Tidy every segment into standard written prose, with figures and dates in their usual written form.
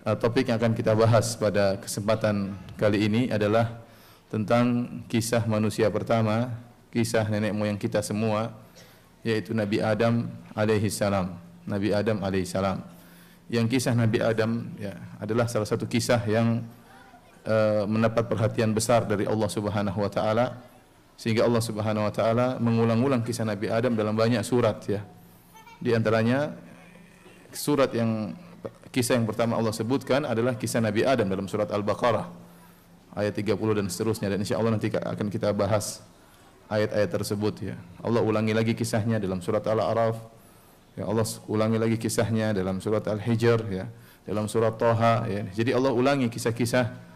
Topik yang akan kita bahas pada kesempatan kali ini adalah tentang kisah manusia pertama, kisah nenek moyang kita semua, yaitu Nabi Adam alaihissalam. Nabi Adam alaihissalam. Yang kisah Nabi Adam ya adalah salah satu kisah yang mendapat perhatian besar dari Allah Subhanahu wa taala, sehingga Allah Subhanahu wa taala mengulang-ulang kisah Nabi Adam dalam banyak surat ya. Di antaranya kisah yang pertama Allah sebutkan adalah kisah Nabi Adam dalam surat Al-Baqarah ayat 30 dan seterusnya, dan insyaallah nanti akan kita bahas ayat-ayat tersebut ya. Allah ulangi lagi kisahnya dalam surat Al-A'raf. Ya, Allah ulangi lagi kisahnya dalam surat Al-Hijr ya, dalam surat Thaha ya. Jadi Allah ulangi kisah-kisah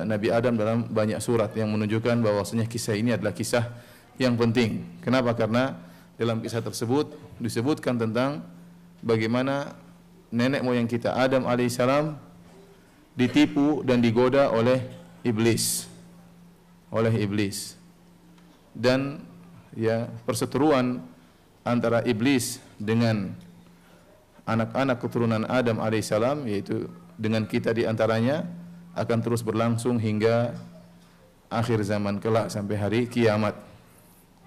Nabi Adam dalam banyak surat yang menunjukkan bahwasanya kisah ini adalah kisah yang penting. Kenapa? Karena dalam kisah tersebut disebutkan tentang bagaimana nenek moyang kita Adam alaihissalam ditipu dan digoda oleh iblis. Dan ya, perseteruan antara iblis dengan anak-anak keturunan Adam alaihissalam, yaitu dengan kita di antaranya, akan terus berlangsung hingga akhir zaman kelak sampai hari kiamat.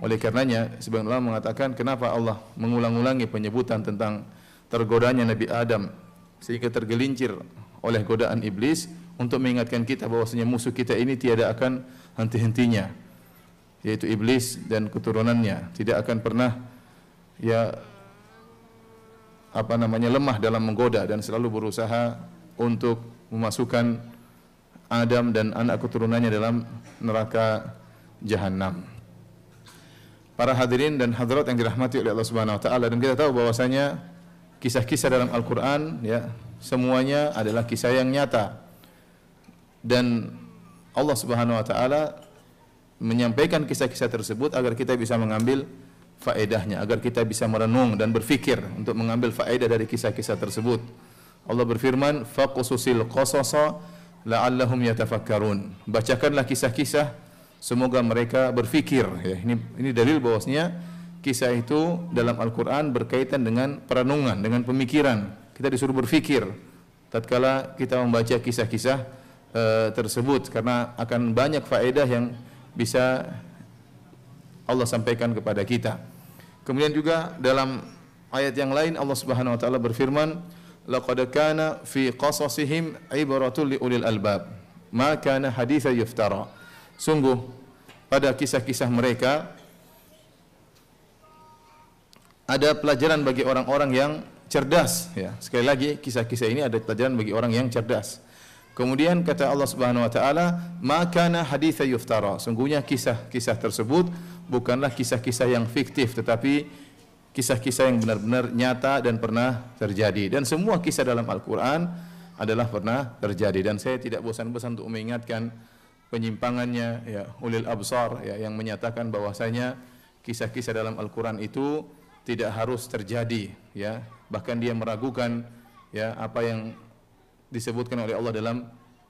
Oleh karenanya sebagian ulama mengatakan kenapa Allah mengulang-ulangi penyebutan tentang tergodanya Nabi Adam sehingga tergelincir oleh godaan iblis, untuk mengingatkan kita bahwasanya musuh kita ini tiada akan henti-hentinya, yaitu iblis dan keturunannya tidak akan pernah lemah dalam menggoda dan selalu berusaha untuk memasukkan Adam dan anak keturunannya dalam neraka jahanam. Para hadirin dan hadirat yang dirahmati oleh Allah Subhanahu wa taala, dan kita tahu bahwasanya kisah-kisah dalam Al-Qur'an ya semuanya adalah kisah yang nyata, dan Allah Subhanahu wa taala menyampaikan kisah-kisah tersebut agar kita bisa mengambil faedahnya, agar kita bisa merenung dan berfikir untuk mengambil faedah dari kisah-kisah tersebut. Allah berfirman, faqsusil qasasa la'allahum yatafakkarun. Bacakanlah kisah-kisah semoga mereka berfikir ya. Ini dalil bahwasanya kisah itu dalam Al-Qur'an berkaitan dengan perenungan, dengan pemikiran. Kita disuruh berfikir tatkala kita membaca kisah-kisah tersebut, karena akan banyak faedah yang bisa Allah sampaikan kepada kita. Kemudian juga dalam ayat yang lain Allah Subhanahu wa taala berfirman, laqad kana fi qasasihim ibratun liulil albab ma kana haditsan yuftara. Sungguh pada kisah-kisah mereka ada pelajaran bagi orang-orang yang cerdas ya. Sekali lagi kisah-kisah ini ada pelajaran bagi orang yang cerdas. Kemudian kata Allah Subhanahu wa taala, ma kana haditsan yuftara. Sungguhnya kisah-kisah tersebut bukanlah kisah-kisah yang fiktif, tetapi kisah-kisah yang benar-benar nyata dan pernah terjadi. Dan semua kisah dalam Al-Qur'an adalah pernah terjadi, dan saya tidak bosan-bosan untuk mengingatkan penyimpangannya ya ulil absar ya, yang menyatakan bahwasanya kisah-kisah dalam Al-Qur'an itu tidak harus terjadi ya, bahkan dia meragukan ya apa yang disebutkan oleh Allah dalam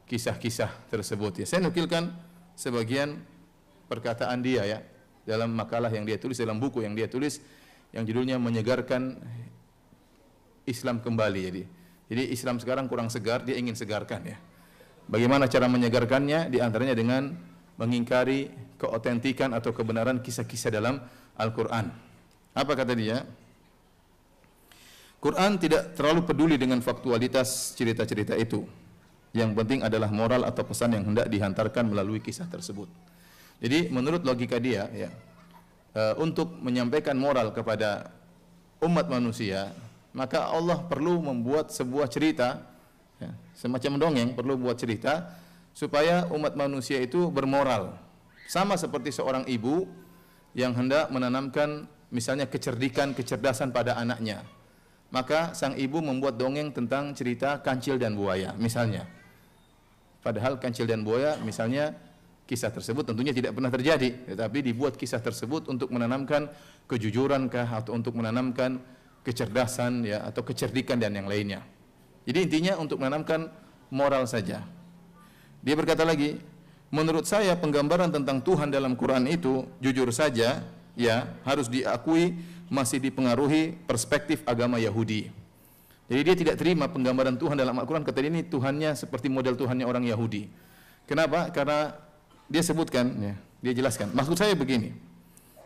kisah-kisah tersebut ya. Saya nukilkan sebagian perkataan dia ya dalam makalah yang dia tulis, dalam buku yang dia tulis yang judulnya Menyegarkan Islam Kembali. Jadi Islam sekarang kurang segar, dia ingin segarkan ya. Bagaimana cara menyegarkannya? Di antaranya dengan mengingkari keotentikan atau kebenaran kisah-kisah dalam Al-Qur'an. Apa kata dia? Quran tidak terlalu peduli dengan faktualitas cerita-cerita itu. Yang penting adalah moral atau pesan yang hendak dihantarkan melalui kisah tersebut. Jadi menurut logika dia ya, untuk menyampaikan moral kepada umat manusia, maka Allah perlu membuat sebuah cerita ya, semacam dongeng, perlu buat cerita supaya umat manusia itu bermoral. Sama seperti seorang ibu yang hendak menanamkan misalnya kecerdasan pada anaknya. Maka sang ibu membuat dongeng tentang cerita kancil dan buaya misalnya. Padahal kancil dan buaya misalnya kisah tersebut tentunya tidak pernah terjadi, tetapi dibuat kisah tersebut untuk menanamkan kejujuran kah, atau untuk menanamkan kecerdasan ya, atau kecerdikan dan yang lainnya. Jadi intinya untuk menanamkan moral saja. Dia berkata lagi, menurut saya penggambaran tentang Tuhan dalam Quran itu jujur saja ya harus diakui masih dipengaruhi perspektif agama Yahudi. Jadi dia tidak terima penggambaran Tuhan dalam Al-Quran, kata dia ini Tuhannya seperti model Tuhannya orang Yahudi. Kenapa? Karena dia sebutkan, ya, dia jelaskan. Maksud saya begini,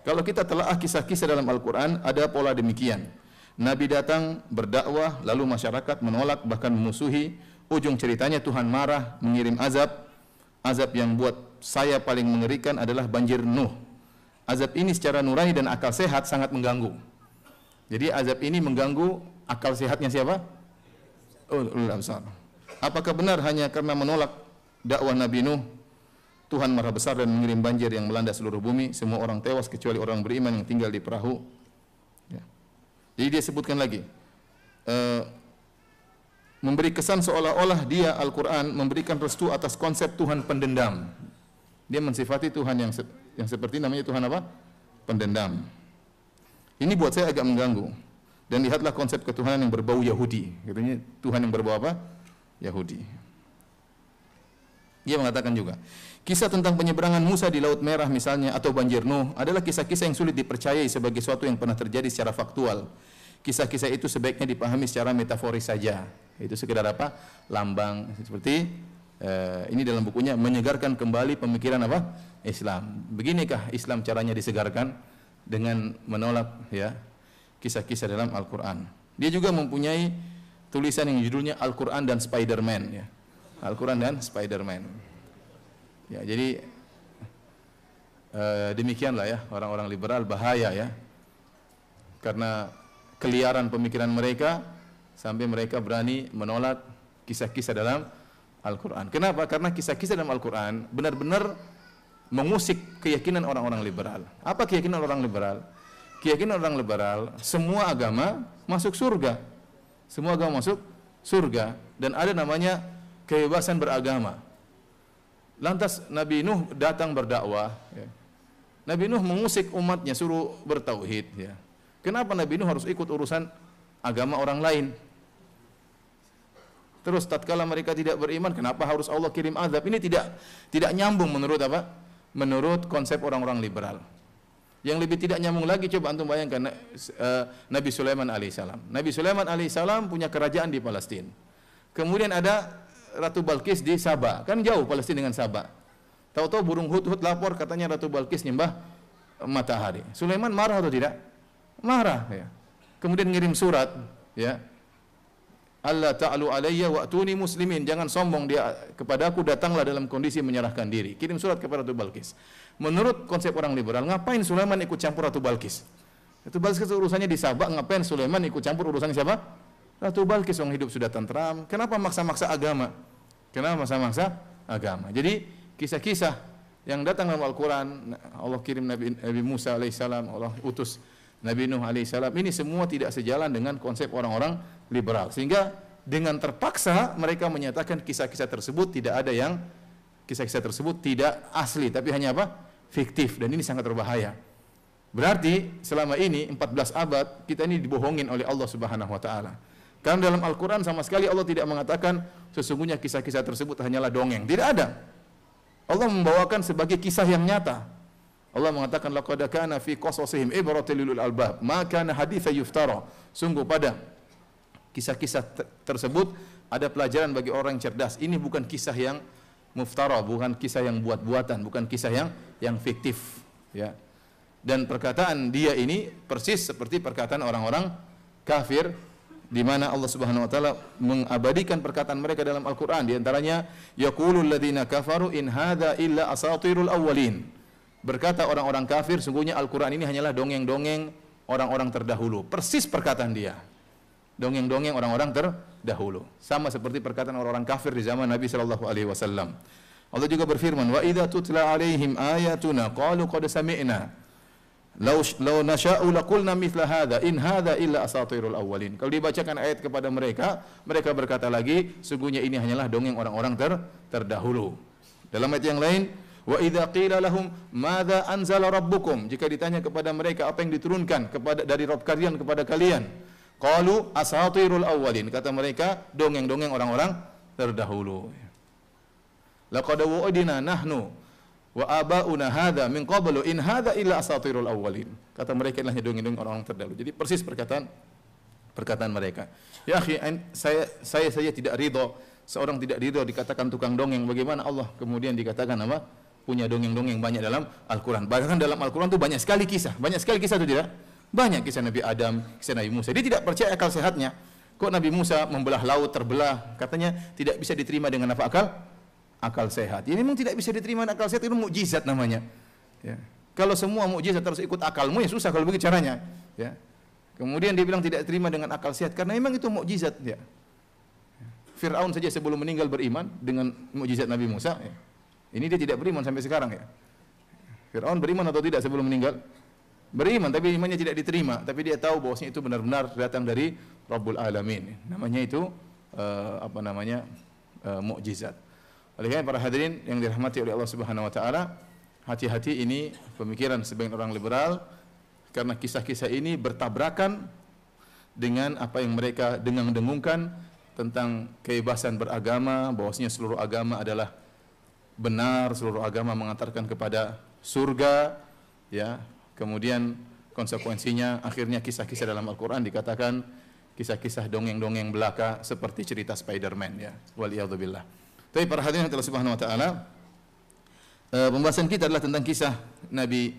kalau kita telaah kisah-kisah dalam Al-Quran, ada pola demikian. Nabi datang berdakwah, lalu masyarakat menolak, bahkan memusuhi. Ujung ceritanya Tuhan marah, mengirim azab. Azab yang buat saya paling mengerikan adalah banjir Nuh. Azab ini secara nurani dan akal sehat sangat mengganggu. Jadi azab ini mengganggu akal sehatnya siapa? Ulul absar. Apakah benar hanya karena menolak dakwah Nabi Nuh, Tuhan marah besar dan mengirim banjir yang melanda seluruh bumi, semua orang tewas kecuali orang beriman yang tinggal di perahu? Ya. Jadi dia sebutkan lagi, memberi kesan seolah-olah dia Al-Quran memberikan restu atas konsep Tuhan pendendam. Dia mensifati Tuhan yang seperti namanya Tuhan apa? Pendendam. Ini buat saya agak mengganggu. Dan lihatlah konsep ketuhanan yang berbau Yahudi. Katanya Tuhan yang berbau apa? Yahudi. Dia mengatakan juga, kisah tentang penyeberangan Musa di Laut Merah misalnya, atau banjir Nuh, adalah kisah-kisah yang sulit dipercayai sebagai sesuatu yang pernah terjadi secara faktual. Kisah-kisah itu sebaiknya dipahami secara metaforis saja. Itu sekedar apa? Lambang. Seperti ini dalam bukunya, menyegarkan kembali pemikiran apa? Islam. Beginikah Islam caranya disegarkan? Dengan menolak, ya, kisah-kisah dalam Al-Quran. Dia juga mempunyai tulisan yang judulnya Al-Quran dan Spider-Man, ya. Al-Quran dan Spider-Man. Ya, jadi demikianlah ya orang-orang liberal, bahaya ya. Karena keliaran pemikiran mereka sampai mereka berani menolak kisah-kisah dalam Al-Quran. Kenapa? Karena kisah-kisah dalam Al-Quran benar-benar mengusik keyakinan orang-orang liberal. Apa keyakinan orang liberal? Keyakinan orang liberal, semua agama masuk surga. Semua agama masuk surga. Dan ada namanya kebebasan beragama. Lantas Nabi Nuh datang berdakwah, ya. Nabi Nuh mengusik umatnya, suruh bertauhid, ya. Kenapa Nabi Nuh harus ikut urusan agama orang lain? Terus tatkala mereka tidak beriman, kenapa harus Allah kirim azab? Ini tidak nyambung menurut apa? Menurut konsep orang-orang liberal. Yang lebih tidak nyambung lagi, coba antum bayangkan Nabi Sulaiman alaihissalam. Nabi Sulaiman alaihissalam punya kerajaan di Palestina. Kemudian ada Ratu Balkis di Sabah, kan jauh Palestina dengan Sabah. Tahu-tahu burung hut-hut lapor, katanya Ratu Balkis nyembah matahari. Sulaiman marah atau tidak? Marah, ya. Kemudian ngirim surat, ya. Allah ta'alu alayya wa'tuni muslimin, jangan sombong dia kepadaku, datanglah dalam kondisi menyerahkan diri. Kirim surat kepada Ratu Balkis. Menurut konsep orang liberal, ngapain Sulaiman ikut campur Ratu Balkis? Ratu Balkis urusannya di Sabah, ngapain Sulaiman ikut campur urusannya siapa? Ratu Balkis, orang hidup sudah tentram. Kenapa maksa-maksa agama? Kenapa maksa-maksa agama? Jadi kisah-kisah yang datang dalam Al-Quran, Allah kirim Nabi Musa alaihissalam, Allah utus Nabi Nuh alaihissalam, ini semua tidak sejalan dengan konsep orang-orang liberal. Sehingga dengan terpaksa mereka menyatakan kisah-kisah tersebut tidak ada yang, kisah-kisah tersebut tidak asli, tapi hanya apa? Fiktif, dan ini sangat berbahaya. Berarti selama ini 14 abad kita ini dibohongin oleh Allah Subhanahu wa taala. Karena dalam Al-Quran sama sekali Allah tidak mengatakan sesungguhnya kisah-kisah tersebut hanyalah dongeng. Tidak ada. Allah membawakan sebagai kisah yang nyata. Allah mengatakan laqad kana fi qasasihim ibratun lil albab ma kana haditsan yuftara. Sungguh pada kisah-kisah tersebut ada pelajaran bagi orang yang cerdas. Ini bukan kisah yang muftara, bukan kisah yang buat-buatan, bukan kisah yang fiktif, ya. Dan perkataan dia ini persis seperti perkataan orang-orang kafir, di mana Allah Subhanahu wa taala mengabadikan perkataan mereka dalam Al-Qur'an. Di antaranya yaqulul ladzina kafaru in hadza illa asatirul awwalin. Berkata orang-orang kafir, sungguhnya Al-Qur'an ini hanyalah dongeng-dongeng orang-orang terdahulu. Persis perkataan dia. Dongeng-dongeng orang-orang terdahulu. Sama seperti perkataan orang-orang kafir di zaman Nabi sallallahu alaihi wasallam. Allah juga berfirman, "Wa idza tutla alaihim ayatuna qalu qad sami'na law nasha'u laqulna mithla hadza in hadza illa asatirul awwalin." Kalau dibacakan ayat kepada mereka, mereka berkata lagi, sungguhnya ini hanyalah dongeng orang-orang terdahulu. Dalam ayat yang lain, wa idza qila lahum madza anzala rabbukum, jika ditanya kepada mereka apa yang diturunkan dari Rabb kalian kepada kalian, qalu asatirul awwalin, kata mereka dongeng-dongeng orang-orang terdahulu. Laqad wa'idna nahnu wa abauna hadza min qablu in hadza illa asatirul awwalin, kata mereka adalah dongeng-dongeng orang-orang terdahulu. Jadi persis perkataan perkataan mereka. Ya akhi, saya saja tidak ridho, seorang tidak ridho dikatakan tukang dongeng, bagaimana Allah kemudian dikatakan apa? Punya dongeng-dongeng banyak dalam Al-Quran. Bahkan dalam Al-Quran itu banyak sekali kisah itu tidak? Banyak kisah Nabi Adam, kisah Nabi Musa. Dia tidak percaya akal sehatnya. Kok Nabi Musa membelah laut terbelah? Katanya tidak bisa diterima dengan apa akal sehat. Ini memang tidak bisa diterima dengan akal sehat, itu mukjizat namanya. Ya. Kalau semua mukjizat harus ikut akalmu, ya susah kalau begitu caranya. Ya. Kemudian dia bilang tidak terima dengan akal sehat karena memang itu mukjizat. Ya. Fir'aun saja sebelum meninggal beriman dengan mukjizat Nabi Musa. Ya. Ini dia tidak beriman sampai sekarang. Ya. Fir'aun beriman atau tidak sebelum meninggal? Beriman, tapi imannya tidak diterima. Tapi dia tahu bahwasanya itu benar-benar datang dari Rabbul Alamin. Namanya itu mukjizat. Oleh karena para hadirin yang dirahmati oleh Allah Subhanahu Wa Taala, hati-hati ini pemikiran sebagian orang liberal. Karena kisah-kisah ini bertabrakan dengan apa yang mereka dengung-dengungkan tentang kebebasan beragama, bahwasanya seluruh agama adalah benar, seluruh agama mengantarkan kepada surga, ya. Kemudian konsekuensinya akhirnya kisah-kisah dalam Al-Qur'an dikatakan kisah-kisah dongeng-dongeng belaka seperti cerita Spider-Man, ya. Waliyadzubillah. Tapi para hadirin Allah Subhanahu wa taala, pembahasan kita adalah tentang kisah Nabi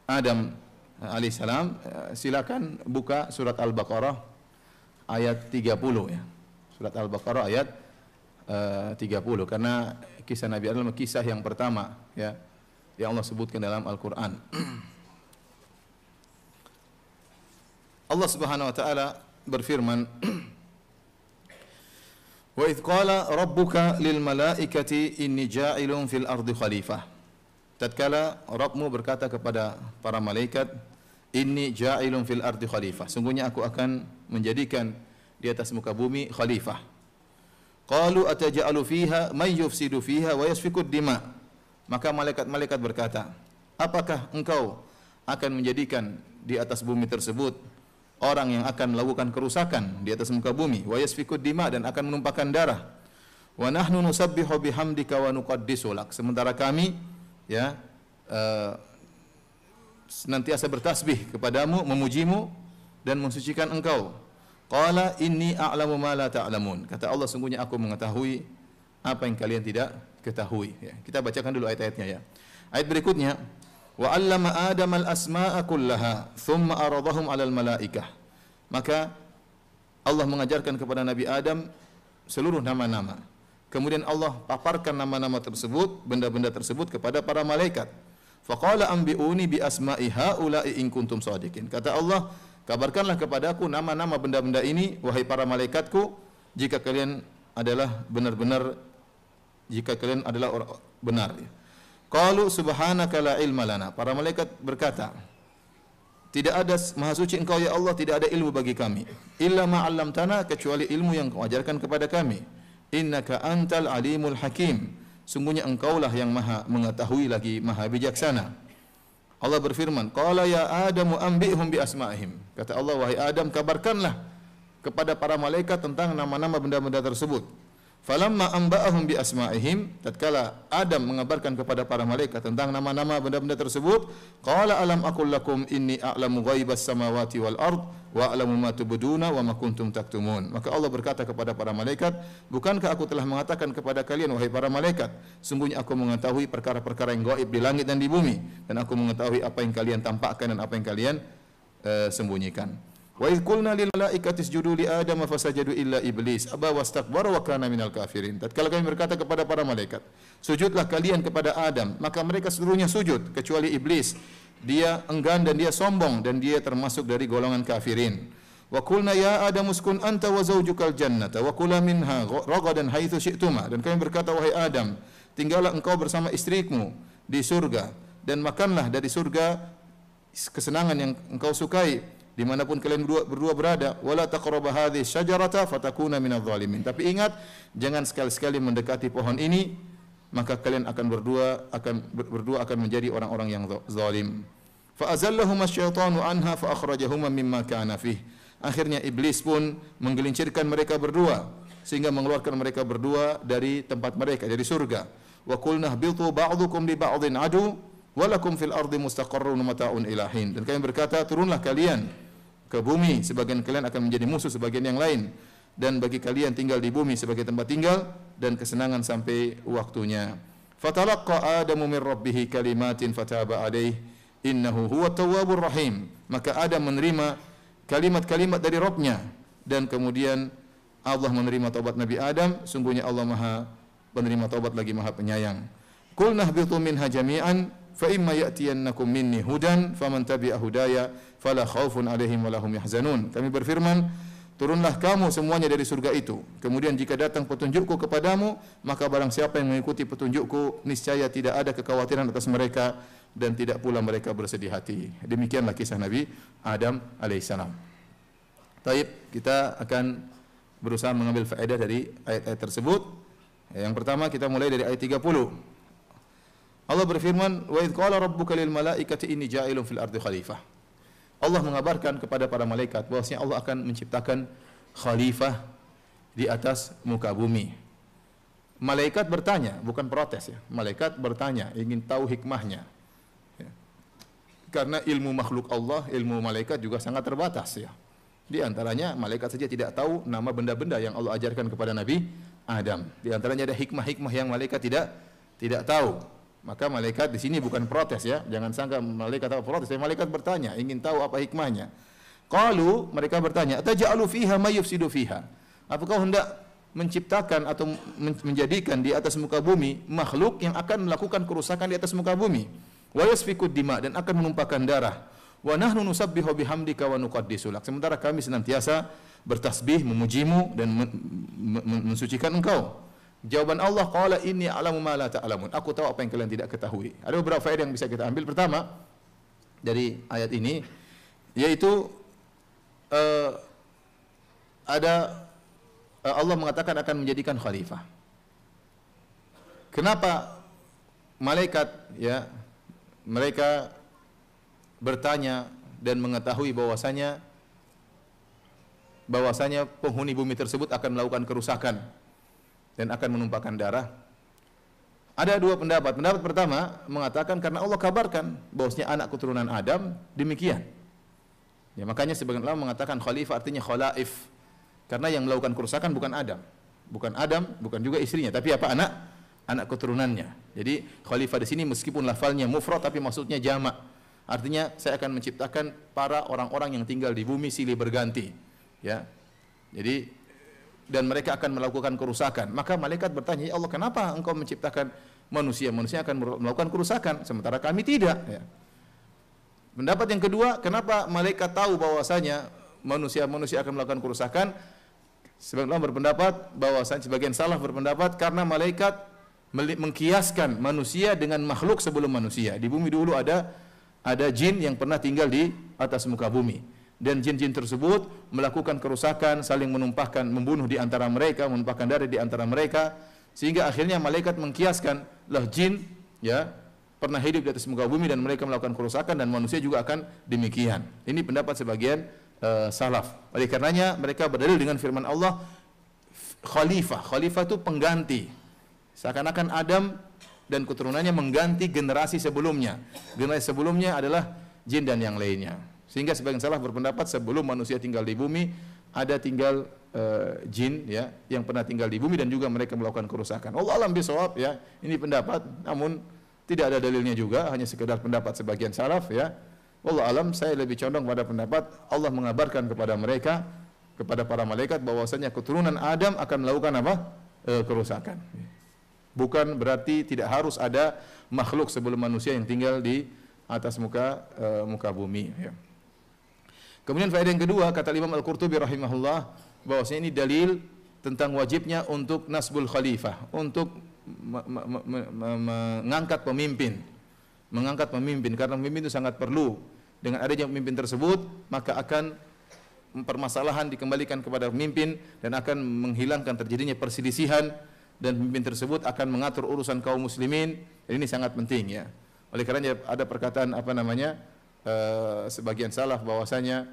Adam alaihissalam. Silakan buka surat Al-Baqarah ayat 30, ya. Surat Al-Baqarah ayat 30, karena kisah Nabi Adam adalah kisah yang pertama, ya, yang Allah sebutkan dalam Al-Qur'an. Allah Subhanahu wa taala berfirman, "Wa idz qala rabbuka lil malaikati inni ja'ilun fil ardi khalifah." Tatkala Rabbmu berkata kepada para malaikat, "Inni ja'ilun fil ardi khalifah." Sungguhnya aku akan menjadikan di atas muka bumi khalifah. Qalu ataj'alu fiha may yufsidu fiha wa yasfikud dima. Maka malaikat-malaikat berkata, apakah engkau akan menjadikan di atas bumi tersebut orang yang akan melakukan kerusakan di atas muka bumi, wa yasfikud dima, dan akan menumpahkan darah. Wa nahnu nusabbihu bihamdika wa nuqaddisu lak. Sementara kami, ya, senantiasa bertasbih kepadamu, memujimu dan mensucikan engkau. Qala inni a'lamu ma la ta'lamun. Kata Allah, sungguhnya aku mengetahui apa yang kalian tidak ketahui. Ya, kita bacakan dulu ayat-ayatnya, ya. Ayat berikutnya, wa 'allama Adam al-asma'a kullaha thumma aradahum 'alal malaikah. Maka Allah mengajarkan kepada Nabi Adam seluruh nama-nama. Kemudian Allah paparkan nama-nama tersebut, benda-benda tersebut kepada para malaikat. Faqala anbi'uni bi asma'i haula'i in kuntum shadiqin. Kata Allah, kabarkanlah kepadaku nama-nama benda-benda ini, wahai para malaikatku, jika kalian adalah benar-benar, jika kalian adalah orang benar. Qalu subhanaka la ilma lana. Para malaikat berkata, tidak ada maha suci engkau ya Allah, tidak ada ilmu bagi kami. Illa ma 'allamtana, kecuali ilmu yang kau ajarkan kepada kami. Innaka antal alimul hakim. Sungguhnya engkaulah yang maha mengetahui lagi maha bijaksana. Allah berfirman, qala ya Adamu anbi'hum bi asma'ihim. Kata Allah, wahai Adam, kabarkanlah kepada para malaikat tentang nama-nama benda-benda tersebut. Falamma anba'ahum bi asma'ihim, tatkala Adam mengabarkan kepada para malaikat tentang nama-nama benda-benda tersebut, qala alam aqul lakum inni a'lamu ghaibas samawati wal ard wa a'lamu ma tubduna wa ma kuntum taktumun. Maka Allah berkata kepada para malaikat, bukankah aku telah mengatakan kepada kalian wahai para malaikat, sungguhnya aku mengetahui perkara-perkara yang gaib di langit dan di bumi, dan aku mengetahui apa yang kalian tampakkan dan apa yang kalian sembunyikan. Wa idh qulna lil malaikati isjudu li Adam fasajadu illa iblis aba wastakbara wa kana minal kafirin. Tatkala kami berkata kepada para malaikat, sujudlah kalian kepada Adam, maka mereka seluruhnya sujud kecuali iblis. Dia enggan dan dia sombong dan dia termasuk dari golongan kafirin. Wa qulna ya Adam uskun anta wa zawjukal jannata wa kula minha ragadan haitsu syi'tuma. Dan kami berkata, wahai Adam, tinggallah engkau bersama istrimu di surga dan makanlah dari surga kesenangan yang engkau sukai dimanapun kalian berdua berada. Wala taqrabu hadhihi syajarata fatakuna minadh dhalimin. Tapi ingat, jangan sekali-sekali mendekati pohon ini, maka kalian akan berdua akan menjadi orang-orang yang zalim. Fa azallahuma asyaitanu anha fa akhrajahuma mimma kana fih. Akhirnya iblis pun menggelincirkan mereka berdua sehingga mengeluarkan mereka berdua dari tempat mereka, dari surga. Wa qulna ihbitu ba'dukum li ba'dhin adu wa lakum fil ardi mustaqarrun mata'un ilahin. Dan kami berkata, turunlah kalian ke bumi, sebagian kalian akan menjadi musuh sebagian yang lain, dan bagi kalian tinggal di bumi sebagai tempat tinggal dan kesenangan sampai waktunya. Fatalaqqa Adamu min rabbih kalimatin fataba alaihi innahu huwat tawwabur rahim. Maka Adam menerima kalimat-kalimat dari Rabb-nya, dan kemudian Allah menerima taubat Nabi Adam. Sungguhnya Allah Maha penerima taubat lagi Maha penyayang. Qul nahbitu minha jami'an fa imma ya'tiyannakum minni hudan faman tabi'a hudaya fala khaufun 'alaihim wa lahum yahzanun. Kami berfirman, turunlah kamu semuanya dari surga itu. Kemudian jika datang petunjukku kepadamu, maka barang siapa yang mengikuti petunjukku, niscaya tidak ada kekhawatiran atas mereka dan tidak pula mereka bersedih hati. Demikianlah kisah Nabi Adam alaihissalam. Taib, kita akan berusaha mengambil faedah dari ayat-ayat tersebut. Yang pertama kita mulai dari ayat 30. Allah berfirman, "Wa idz qala rabbuka lil malaikati inni ja'ilun fil ardi khalifah." Allah mengabarkan kepada para malaikat bahwasanya Allah akan menciptakan khalifah di atas muka bumi. Malaikat bertanya, bukan protes ya. Malaikat bertanya, ingin tahu hikmahnya. Ya. Karena ilmu makhluk Allah, ilmu malaikat juga sangat terbatas ya. Di antaranya malaikat saja tidak tahu nama benda-benda yang Allah ajarkan kepada Nabi Adam. Di antaranya ada hikmah-hikmah yang malaikat tidak tahu. Maka malaikat di sini bukan protes ya. Jangan sangka malaikat apa protes. Malaikat bertanya, ingin tahu apa hikmahnya. Qalu, mereka bertanya, "Ataj'alu fiha may yufsidu fiha?" Apakah hendak menciptakan atau menjadikan di atas muka bumi makhluk yang akan melakukan kerusakan di atas muka bumi? Wa yasfikud dima, dan akan menumpahkan darah. Wa nahnu nusabbihu bihamdika wa nuqaddisu lak. Sementara kami senantiasa bertasbih, memujimu dan mensucikan engkau. Jawaban Allah, qala inni a'lamu ma la ta'lamun. Aku tahu apa yang kalian tidak ketahui. Ada beberapa faedah yang bisa kita ambil. Pertama, dari ayat ini yaitu Allah mengatakan akan menjadikan khalifah. Kenapa malaikat ya mereka bertanya dan mengetahui bahwasanya penghuni bumi tersebut akan melakukan kerusakan dan akan menumpahkan darah? Ada dua pendapat. Pendapat pertama mengatakan karena Allah kabarkan bahwasanya anak keturunan Adam demikian. Ya, makanya sebagian ulama mengatakan khalifah artinya khalaif. Karena yang melakukan kerusakan bukan Adam. Bukan Adam, bukan juga istrinya, tapi apa? Anak keturunannya. Jadi khalifah di sini meskipun lafalnya mufrad tapi maksudnya jamak. Artinya saya akan menciptakan para orang-orang yang tinggal di bumi silih berganti. Ya. Jadi dan mereka akan melakukan kerusakan. Maka malaikat bertanya, "Ya Allah, kenapa engkau menciptakan manusia? Manusia akan melakukan kerusakan, sementara kami tidak." Ya. Pendapat yang kedua, kenapa malaikat tahu bahwasanya manusia akan melakukan kerusakan? Sebagian berpendapat bahwasanya, sebagian salaf berpendapat karena malaikat mengkiaskan manusia dengan makhluk sebelum manusia. Di bumi dulu ada jin yang pernah tinggal di atas muka bumi. Dan jin-jin tersebut melakukan kerusakan, saling menumpahkan, membunuh di antara mereka, menumpahkan darah di antara mereka, sehingga akhirnya malaikat mengkiaskan, lah jin ya pernah hidup di atas muka bumi dan mereka melakukan kerusakan, dan manusia juga akan demikian. Ini pendapat sebagian salaf. Oleh karenanya mereka berdalil dengan firman Allah, khalifah itu pengganti. Seakan-akan Adam dan keturunannya mengganti generasi sebelumnya. Generasi sebelumnya adalah jin dan yang lainnya. Sehingga sebagian salaf berpendapat sebelum manusia tinggal di bumi ada tinggal jin ya yang pernah tinggal di bumi dan juga mereka melakukan kerusakan. Allah alam bisawab ya. Ini pendapat, namun tidak ada dalilnya juga, hanya sekedar pendapat sebagian salaf ya. Allah alam, saya lebih condong pada pendapat Allah mengabarkan kepada mereka, kepada para malaikat bahwasanya keturunan Adam akan melakukan apa? Kerusakan. Bukan berarti tidak harus ada makhluk sebelum manusia yang tinggal di atas muka bumi ya. Kemudian faedah yang kedua, kata Imam Al-Qurtubi rahimahullah, bahwasanya ini dalil tentang wajibnya untuk nasbul khalifah, untuk mengangkat pemimpin. Mengangkat pemimpin, karena pemimpin itu sangat perlu. Dengan adanya pemimpin tersebut, maka akan permasalahan dikembalikan kepada pemimpin dan akan menghilangkan terjadinya perselisihan, dan pemimpin tersebut akan mengatur urusan kaum muslimin. Dan ini sangat penting ya. Oleh karena ada perkataan sebagian salaf bahwasanya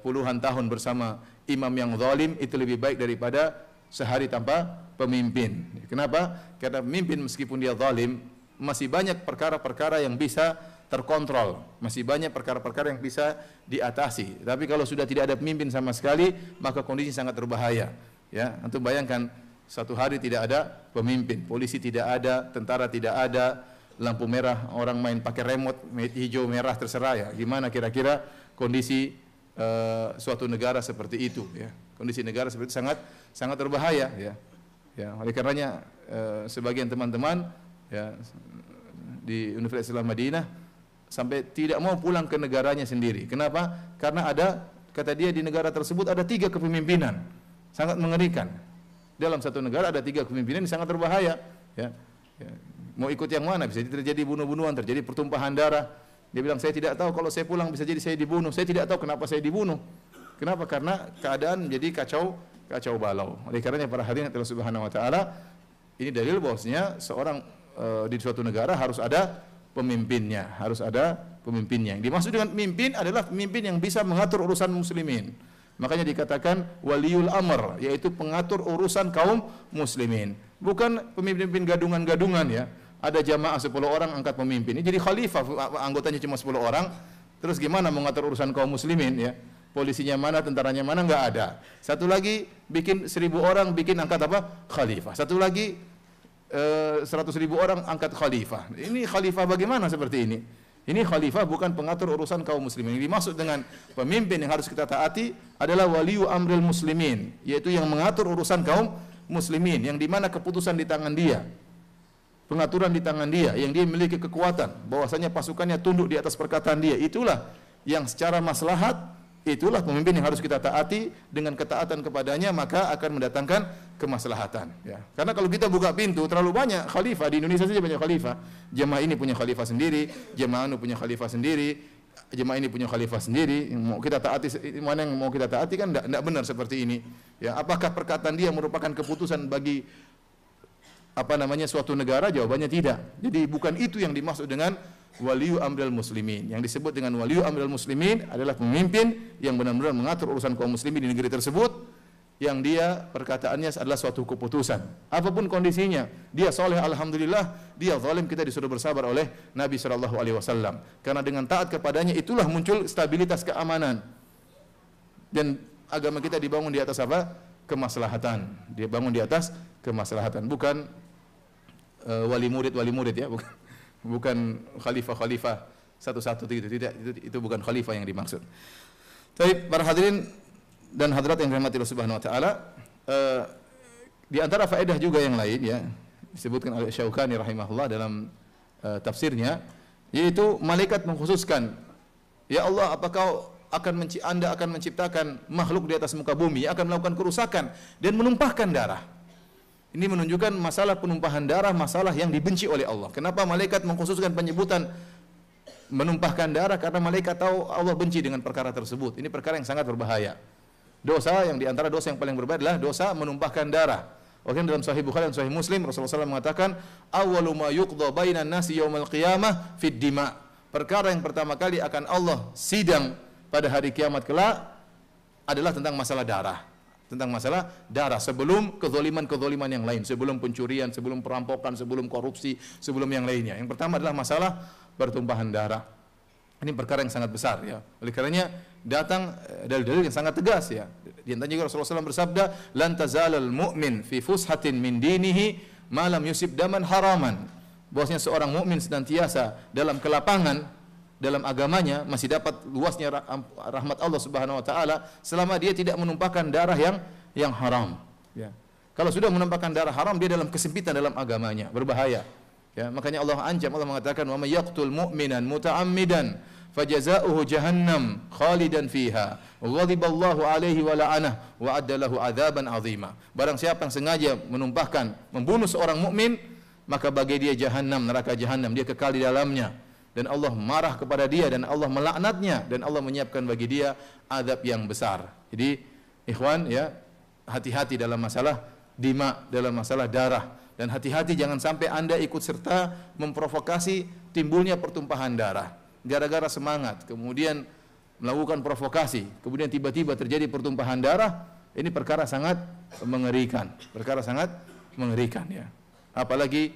puluhan tahun bersama imam yang zalim itu lebih baik daripada sehari tanpa pemimpin. Kenapa? Karena pemimpin meskipun dia zalim masih banyak perkara-perkara yang bisa terkontrol, masih banyak perkara-perkara yang bisa diatasi. Tapi kalau sudah tidak ada pemimpin sama sekali, maka kondisi sangat berbahaya. Ya, antum bayangkan satu hari tidak ada pemimpin, polisi tidak ada, tentara tidak ada, lampu merah orang main pakai remote, hijau merah terserah ya. Gimana kira-kira kondisi suatu negara seperti itu? Ya, kondisi negara seperti itu sangat berbahaya. Ya, ya. Oleh karenanya sebagian teman-teman ya di Universitas Islam Madinah sampai tidak mau pulang ke negaranya sendiri. Kenapa? Karena ada, kata dia, di negara tersebut ada 3 kepemimpinan, sangat mengerikan. Dalam satu negara ada 3 kepemimpinan yang sangat berbahaya. Ya, ya. Mau ikut yang mana? Bisa terjadi bunuh-bunuhan, terjadi pertumpahan darah. Dia bilang, saya tidak tahu, kalau saya pulang bisa jadi saya dibunuh. Saya tidak tahu kenapa saya dibunuh. Kenapa? Karena keadaan menjadi kacau balau. Oleh karenanya para hadirin Allah Subhanahu wa taala, ini dalil bahwasanya seorang di suatu negara harus ada pemimpinnya, harus ada pemimpinnya. Yang dimaksud dengan pemimpin adalah pemimpin yang bisa mengatur urusan muslimin. Makanya dikatakan waliul amr, yaitu pengatur urusan kaum muslimin. Bukan pemimpin gadungan-gadungan ya. Ada jamaah 10 orang angkat pemimpin. Ini jadi khalifah, anggotanya cuma 10 orang. Terus gimana mengatur urusan kaum muslimin ya? Polisinya mana, tentaranya mana, enggak ada. Satu lagi bikin 1000 orang bikin angkat apa? Khalifah. Satu lagi 100.000 orang angkat khalifah. Ini khalifah bagaimana seperti ini? Ini khalifah bukan pengatur urusan kaum muslimin. Yang dimaksud dengan pemimpin yang harus kita taati adalah waliyu amril muslimin, yaitu yang mengatur urusan kaum muslimin, yang dimana keputusan di tangan dia, pengaturan di tangan dia, yang dia memiliki kekuatan, bahwasanya pasukannya tunduk di atas perkataan dia. Itulah yang secara maslahat, itulah pemimpin yang harus kita taati. Dengan ketaatan kepadanya maka akan mendatangkan kemaslahatan ya. Karena kalau kita buka pintu terlalu banyak khalifah, di Indonesia saja banyak khalifah. Jemaah ini punya khalifah sendiri, jemaah anu punya khalifah sendiri, jemaah ini punya khalifah sendiri. Yang mau kita taati, mana yang mau kita taati kan tidak benar seperti ini ya. Apakah perkataan dia merupakan keputusan bagi suatu negara? Jawabannya tidak. Jadi bukan itu yang dimaksud dengan waliyu amril muslimin. Yang disebut dengan waliyu amril muslimin adalah pemimpin yang benar-benar mengatur urusan kaum muslimin di negeri tersebut, yang dia perkataannya adalah suatu keputusan. Apapun kondisinya, dia soleh alhamdulillah, dia zalim kita disuruh bersabar oleh Nabi SAW. Karena dengan taat kepadanya itulah muncul stabilitas keamanan. Dan agama kita dibangun di atas apa? Kemaslahatan. Dia bangun di atas kemaslahatan, bukan wali murid ya, bukan khalifah satu-satu itu tidak, itu bukan khalifah yang dimaksud. Tapi para hadirin dan hadirat yang dirahmati Allah Subhanahu wa taala, di antara faedah juga yang lain ya, disebutkan oleh Syaukani rahimahullah dalam tafsirnya, yaitu malaikat mengkhususkan, ya Allah, apakah Anda akan menciptakan makhluk di atas muka bumi yang akan melakukan kerusakan dan menumpahkan darah. Ini menunjukkan masalah penumpahan darah, masalah yang dibenci oleh Allah. Kenapa malaikat mengkhususkan penyebutan menumpahkan darah? Karena malaikat tahu Allah benci dengan perkara tersebut. Ini perkara yang sangat berbahaya. Dosa yang diantara dosa yang paling berbahaya adalah dosa menumpahkan darah. Oke, dalam Sahih Bukhari dan Sahih Muslim Rasulullah SAW mengatakan, awwalu ma yuqda bainan nasi yaumal qiyamah fid dima. Perkara yang pertama kali akan Allah sidang pada hari kiamat kelak adalah tentang masalah darah. Tentang masalah darah, sebelum kezaliman-kezaliman yang lain, sebelum pencurian, sebelum perampokan, sebelum korupsi, sebelum yang lainnya. Yang pertama adalah masalah pertumpahan darah. Ini perkara yang sangat besar ya. Oleh karenanya datang dalil-dalil yang sangat tegas ya. Di antaranya juga Rasulullah SAW bersabda, "Lan tazalal mu'min fi fushatin min dinihi ma lam yusib daman haraman." Bahwasanya seorang mukmin senantiasa dalam kelapangan dalam agamanya, masih dapat luasnya rahmat Allah Subhanahu wa taala selama dia tidak menumpahkan darah yang haram ya. Kalau sudah menumpahkan darah haram, dia dalam kesempitan dalam agamanya, berbahaya ya. Makanya Allah ancam, Allah mengatakan, "Wa may yaqtul mu'minan muta'ammidan fajazaohu jahannam khalidan fiha ghadiballahu alaihi wa la'anah wa adda lahu adzaban 'azima." Barang siapa yang sengaja membunuh seorang mukmin, maka bagi dia jahannam, neraka jahannam, dia kekal di dalamnya, dan Allah marah kepada dia, dan Allah melaknatnya, dan Allah menyiapkan bagi dia azab yang besar. Jadi ikhwan ya, hati-hati dalam masalah dima, dalam masalah darah, dan hati-hati jangan sampai Anda ikut serta memprovokasi timbulnya pertumpahan darah gara-gara semangat, kemudian melakukan provokasi, kemudian tiba-tiba terjadi pertumpahan darah. Ini perkara sangat mengerikan, perkara sangat mengerikan ya. Apalagi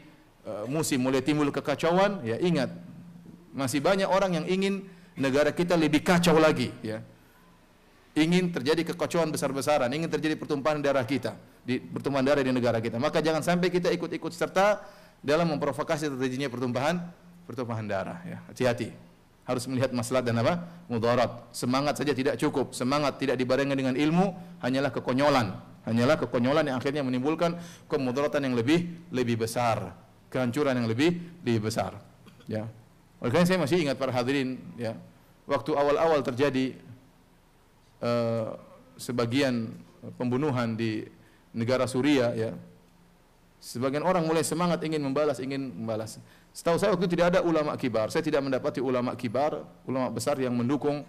musim mulai timbul kekacauan ya, ingat, Masih banyak orang yang ingin negara kita lebih kacau lagi, ya. Ingin terjadi kekacauan besar-besaran, ingin terjadi pertumpahan darah kita, pertumpahan darah di negara kita. Maka jangan sampai kita ikut-ikut serta dalam memprovokasi terjadinya pertumpahan darah, ya. Hati-hati. Harus melihat maslahat dan apa? Mudarat. Semangat saja tidak cukup. Semangat tidak dibarengi dengan ilmu hanyalah kekonyolan. Hanyalah kekonyolan yang akhirnya menimbulkan kemudaratan yang lebih besar, kehancuran yang lebih besar, ya. Oleh karena saya masih ingat para hadirin, ya, waktu awal-awal terjadi sebagian pembunuhan di negara Suriah, ya, sebagian orang mulai semangat ingin membalas. Setahu saya waktu itu tidak ada ulama kibar. Saya tidak mendapati ulama kibar, ulama besar yang mendukung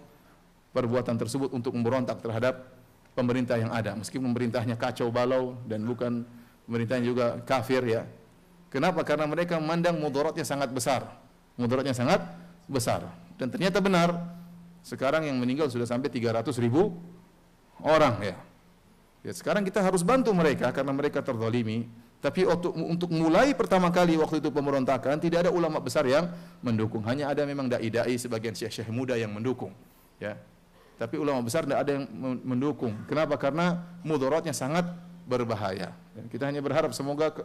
perbuatan tersebut untuk memberontak terhadap pemerintah yang ada, meskipun pemerintahnya kacau balau dan bukan pemerintahnya juga kafir, ya. Kenapa? Karena mereka memandang mudaratnya sangat besar. Mudaratnya sangat besar. Dan ternyata benar. Sekarang yang meninggal sudah sampai 300.000 orang, ya. Ya, sekarang kita harus bantu mereka karena mereka terzalimi. Tapi untuk mulai pertama kali waktu itu pemberontakan tidak ada ulama besar yang mendukung. Hanya ada memang dai-dai, sebagian syekh-syekh muda yang mendukung, ya. Tapi ulama besar tidak ada yang mendukung. Kenapa? Karena mudaratnya sangat berbahaya. Kita hanya berharap semoga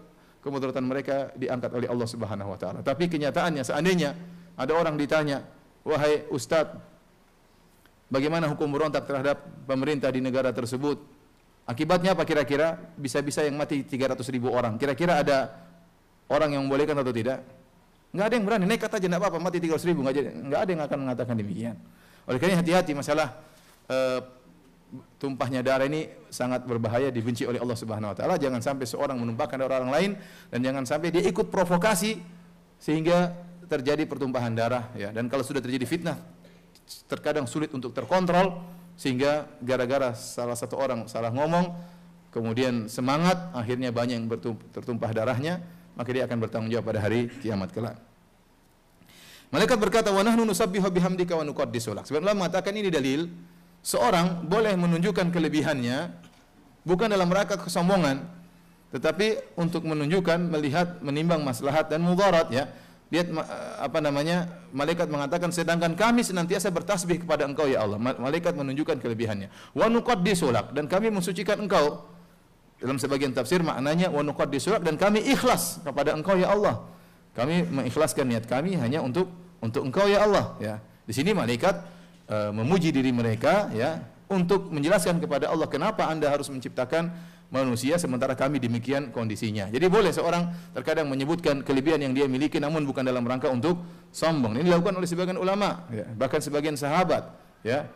kemudaratan mereka diangkat oleh Allah Subhanahu wa taala. Tapi kenyataannya, seandainya ada orang ditanya, "Wahai Ustadz, bagaimana hukum berontak terhadap pemerintah di negara tersebut? Akibatnya apa kira-kira? Bisa-bisa yang mati 300.000 orang. Kira-kira ada orang yang membolehkan atau tidak?" Enggak ada yang berani, nekat aja, enggak apa-apa, mati 300.000, enggak ada yang akan mengatakan demikian. Oleh karena hati-hati masalah tumpahnya darah ini sangat berbahaya, dibenci oleh Allah Subhanahu wa taala. Jangan sampai seorang menumpahkan darah orang lain, dan jangan sampai dia ikut provokasi sehingga terjadi pertumpahan darah, ya. Dan kalau sudah terjadi fitnah, terkadang sulit untuk terkontrol, sehingga gara-gara salah satu orang salah ngomong, kemudian semangat, akhirnya banyak yang tertumpah darahnya, maka dia akan bertanggung jawab pada hari kiamat kelak. Malaikat berkata, "Wa nahnu nusabbihu bihamdika wa nuqaddisu lak." Sebenarnya mengatakan ini dalil seorang boleh menunjukkan kelebihannya bukan dalam rangka kesombongan, tetapi untuk menunjukkan, melihat, menimbang maslahat dan mudarat, ya. Lihat malaikat mengatakan, sedangkan kami senantiasa bertasbih kepada Engkau ya Allah. Malaikat menunjukkan kelebihannya. Wa nuqaddisu lak, dan kami mensucikan Engkau. Dalam sebagian tafsir maknanya wa nuqaddisu lak, dan kami ikhlas kepada Engkau ya Allah. Kami mengikhlaskan niat kami hanya untuk Engkau ya Allah, ya. Di sini malaikat memuji diri mereka, ya, untuk menjelaskan kepada Allah kenapa Anda harus menciptakan manusia sementara kami demikian kondisinya. Jadi boleh seorang terkadang menyebutkan kelebihan yang dia miliki namun bukan dalam rangka untuk sombong. Ini dilakukan oleh sebagian ulama, ya, bahkan sebagian sahabat, ya.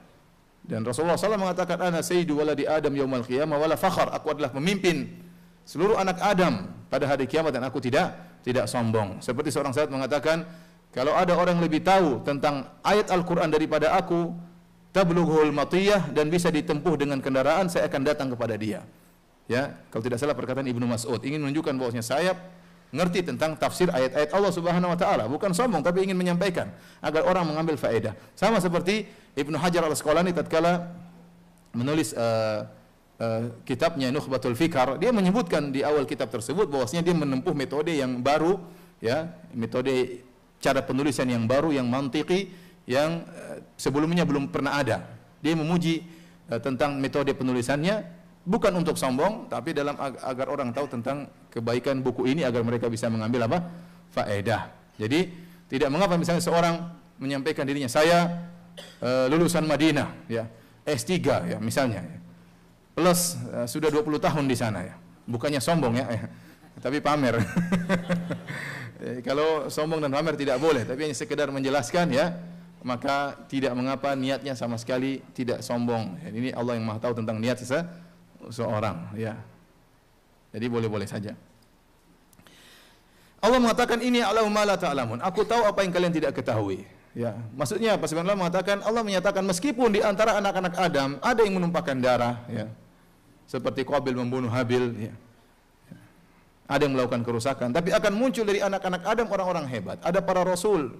Dan Rasulullah SAW mengatakan, "Ana sayyidu waladi Adam yaumal qiyamah wala fakhar." Aku adalah pemimpin seluruh anak Adam pada hari kiamat dan aku tidak sombong. Seperti seorang sahabat mengatakan, kalau ada orang yang lebih tahu tentang ayat Al-Quran daripada aku, tablughul matiyah, dan bisa ditempuh dengan kendaraan, saya akan datang kepada dia. Ya, kalau tidak salah perkataan Ibnu Mas'ud, ingin menunjukkan bahwasanya saya ngerti tentang tafsir ayat-ayat Allah Subhanahu wa taala, bukan sombong tapi ingin menyampaikan agar orang mengambil faedah. Sama seperti Ibnu Hajar Al-Asqalani tatkala menulis kitabnya Nukhbatul Fikar, dia menyebutkan di awal kitab tersebut bahwasanya dia menempuh metode yang baru, ya, metode cara penulisan yang baru, yang mantiki, yang sebelumnya belum pernah ada. Dia memuji tentang metode penulisannya, bukan untuk sombong, tapi dalam agar orang tahu tentang kebaikan buku ini agar mereka bisa mengambil apa? Faedah. Jadi tidak mengapa misalnya seorang menyampaikan dirinya, saya lulusan Madinah, ya, S3, ya, misalnya, plus sudah 20 tahun di sana, ya. Bukannya sombong, ya, tapi pamer. Kalau sombong dan pamer tidak boleh, tapi hanya sekedar menjelaskan, ya, maka tidak mengapa, niatnya sama sekali tidak sombong. Ini Allah yang Maha tahu tentang niat seseorang, ya. Jadi boleh-boleh saja. Allah mengatakan, ini a'lamu ma la ta'lamun. Aku tahu apa yang kalian tidak ketahui. Ya, maksudnya apa? Sebenarnya mengatakan, Allah menyatakan meskipun di antara anak-anak Adam ada yang menumpahkan darah, ya, seperti Qabil membunuh Habil, ya. Ada yang melakukan kerusakan, tapi akan muncul dari anak-anak Adam orang-orang hebat. Ada para rasul,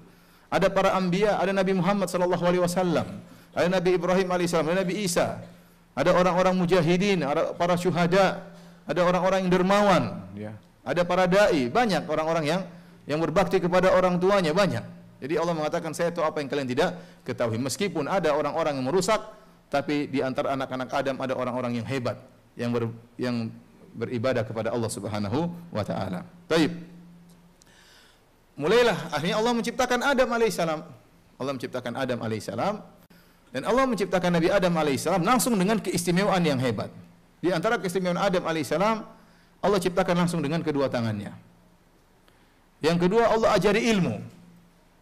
ada para anbiya, ada Nabi Muhammad sallallahu alaihi wasallam, ada Nabi Ibrahim alaihissalam, ada Nabi Isa, ada orang-orang mujahidin, ada para syuhada, ada orang-orang yang dermawan, ya. Ada para dai, banyak orang-orang yang berbakti kepada orang tuanya, banyak, Jadi Allah mengatakan saya tahu apa yang kalian tidak ketahui. Meskipun ada orang-orang yang merusak, tapi di antara anak-anak Adam ada orang-orang yang hebat yang beribadah kepada Allah Subhanahu wa taala. Baik. Mulailah akhirnya Allah menciptakan Adam alaihissalam. Allah menciptakan Adam alaihissalam dan Allah menciptakan Nabi Adam alaihissalam langsung dengan keistimewaan yang hebat. Di antara keistimewaan Adam alaihissalam, Allah ciptakan langsung dengan kedua tangannya. Yang kedua, Allah ajari ilmu.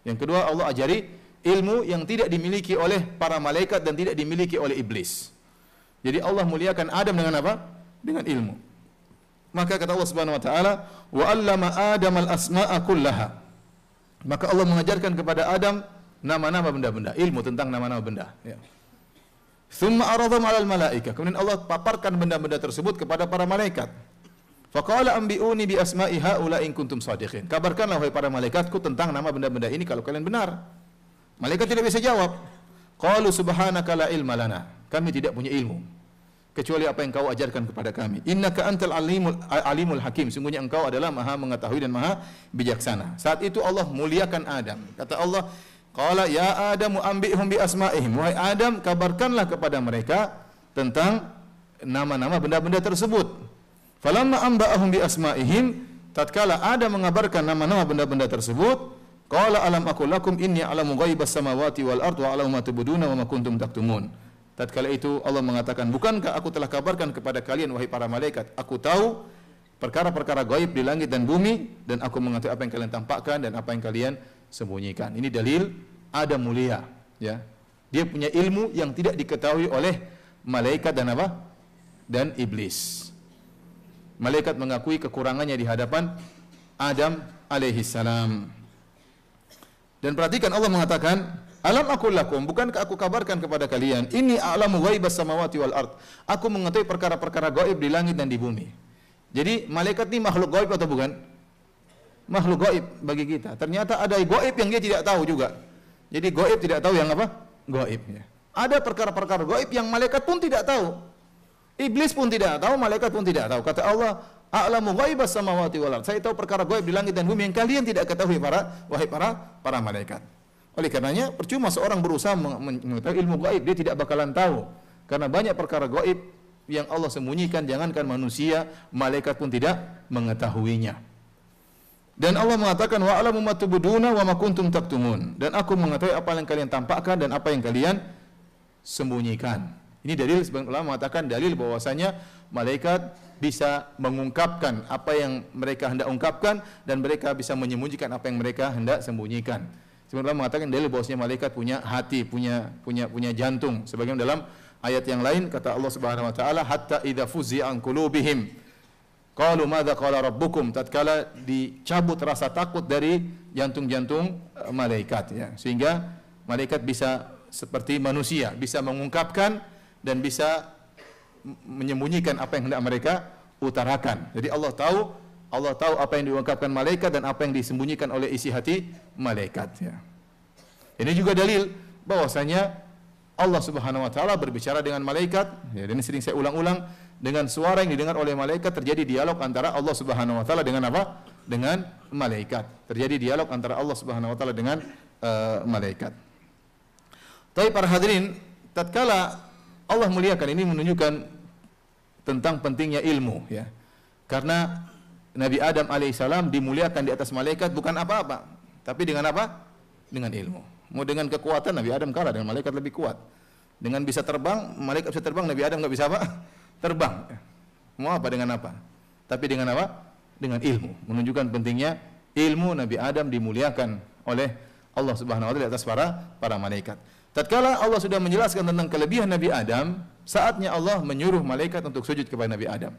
Yang kedua, Allah ajari ilmu yang tidak dimiliki oleh para malaikat dan tidak dimiliki oleh iblis. Jadi Allah muliakan Adam dengan apa? Dengan ilmu. Maka kata Allah Subhanahu wa taala, "Wa 'allama Adam al-asma'a kullaha." Maka Allah mengajarkan kepada Adam nama-nama benda-benda, ilmu tentang nama-nama benda, ya. Tsumma aradhum 'alal malaikah. Kemudian Allah paparkan benda-benda tersebut kepada para malaikat. Faqala anbi'uni bi asma'i haula in kuntum shadiqin. Kabarkanlah wahai para malaikatku tentang nama benda-benda ini kalau kalian benar. Malaikat tidak bisa jawab. Qalu subhanaka la ilma lana. Kami tidak punya ilmu kecuali apa yang kau ajarkan kepada kami. Innaka antal alimul hakim. Sungguhnya engkau adalah Maha mengetahui dan Maha bijaksana. Saat itu Allah muliakan Adam. Kata Allah, qala ya Adamu anbi'hum bi asma'ihim. Wahai Adam, kabarkanlah kepada mereka tentang nama-nama benda-benda tersebut. Falamma amba'ahum bi asma'ihim, tatkala Adam mengabarkan nama-nama benda-benda tersebut, qala alam aqul lakum inni a'lamu ghaibas samawati wal ard wa a'lamu ma tubduna wa ma kuntum taktumun. Tatkala itu Allah mengatakan, bukankah aku telah kabarkan kepada kalian wahai para malaikat, aku tahu perkara-perkara gaib di langit dan bumi dan aku mengetahui apa yang kalian tampakkan dan apa yang kalian sembunyikan. Ini dalil Adam mulia, ya. Dia punya ilmu yang tidak diketahui oleh malaikat dan apa? Dan iblis. Malaikat mengakui kekurangannya di hadapan Adam alaihissalam. Dan perhatikan Allah mengatakan, alam aqul lakum, bukankah aku kabarkan kepada kalian, inni a'lamu ghaibas samawati wal ard. Aku mengetahui perkara-perkara gaib di langit dan di bumi. Jadi malaikat ini makhluk gaib atau bukan? Makhluk gaib bagi kita. Ternyata ada gaib yang dia tidak tahu juga. Jadi gaib tidak tahu yang apa? Gaib. Ada perkara-perkara gaib yang malaikat pun tidak tahu. Iblis pun tidak tahu, malaikat pun tidak tahu. Kata Allah, a'lamu ghaibas samawati wal ard. Saya tahu perkara gaib di langit dan bumi yang kalian tidak ketahui wahai para malaikat. Oleh karenanya percuma seorang berusaha mengetahui ilmu gaib, dia tidak bakalan tahu. Karena banyak perkara gaib yang Allah sembunyikan, jangankan manusia, malaikat pun tidak mengetahuinya. Dan Allah mengatakan wa a'lamu ma tubduna wa ma kuntum taktumun. Dan aku mengetahui apa yang kalian tampakkan dan apa yang kalian sembunyikan. Ini dalil, sebagian ulama mengatakan dalil bahwasanya malaikat bisa mengungkapkan apa yang mereka hendak ungkapkan dan mereka bisa menyembunyikan apa yang mereka hendak sembunyikan. Sebagian ulama mengatakan dalil bahwasanya malaikat punya hati, punya jantung. Sebagian dalam ayat yang lain kata Allah Subhanahu wa taala, hatta idza fuzi'a an qulubihim qalu madza qala rabbukum. Tatkala dicabut rasa takut dari jantung-jantung malaikat, ya. Sehingga malaikat bisa seperti manusia, bisa mengungkapkan dan bisa menyembunyikan apa yang hendak mereka utarakan. Jadi Allah tahu apa yang diungkapkan malaikat dan apa yang disembunyikan oleh isi hati malaikat, ya. Ini juga dalil bahwasanya Allah Subhanahu wa taala berbicara dengan malaikat, ya. Dan ini sering saya ulang-ulang, dengan suara yang didengar oleh malaikat terjadi dialog antara Allah Subhanahu wa taala dengan apa? Dengan malaikat. Terjadi dialog antara Allah Subhanahu wa taala dengan malaikat. Tapi para hadirin, tatkala Allah muliakan, ini menunjukkan tentang pentingnya ilmu, ya. Karena Nabi Adam alaihissalam dimuliakan di atas malaikat bukan apa-apa, tapi dengan apa? Dengan ilmu. Mau dengan kekuatan, Nabi Adam kalah dengan malaikat lebih kuat. Dengan bisa terbang, malaikat bisa terbang, Nabi Adam nggak bisa apa? Terbang. Mau apa dengan apa? Tapi dengan apa? Dengan ilmu. Menunjukkan pentingnya ilmu. Nabi Adam dimuliakan oleh Allah Subhanahu wa taala di atas para malaikat. Tatkala Allah sudah menjelaskan tentang kelebihan Nabi Adam, saatnya Allah menyuruh malaikat untuk sujud kepada Nabi Adam.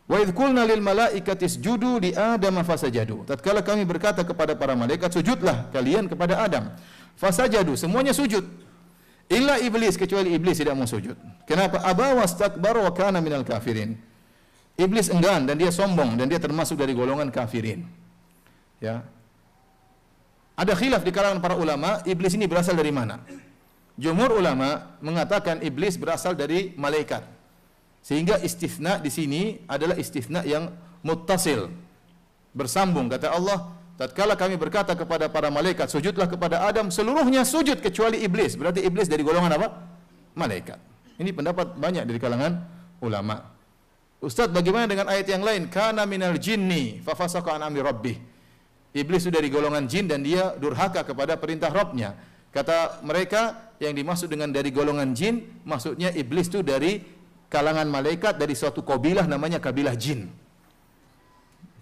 Wa idz qulna lil malaikati isjudu li Adam fasajadu. Tatkala kami berkata kepada para malaikat, sujudlah kalian kepada Adam. Fasajadu, semuanya sujud. Illa iblis, kecuali iblis tidak mau sujud. Kenapa? Aba wastakbara wa kana minal kafirin. Iblis enggan dan dia sombong dan dia termasuk dari golongan kafirin. Ya. Ada khilaf di kalangan para ulama, iblis ini berasal dari mana? Jumhur ulama mengatakan iblis berasal dari malaikat. Sehingga istifna di sini adalah istifna yang muttasil, bersambung. Kata Allah, tatkala kami berkata kepada para malaikat, sujudlah kepada Adam, seluruhnya sujud kecuali iblis. Berarti iblis dari golongan apa? Malaikat. Ini pendapat banyak dari kalangan ulama. Ustaz, bagaimana dengan ayat yang lain? Kana minal jinni fa fasaqa an amri rabbih. Iblis itu dari golongan jin dan dia durhaka kepada perintah Rabbnya. Kata mereka, yang dimaksud dengan dari golongan jin, maksudnya iblis itu dari kalangan malaikat, dari suatu kabilah namanya kabilah jin.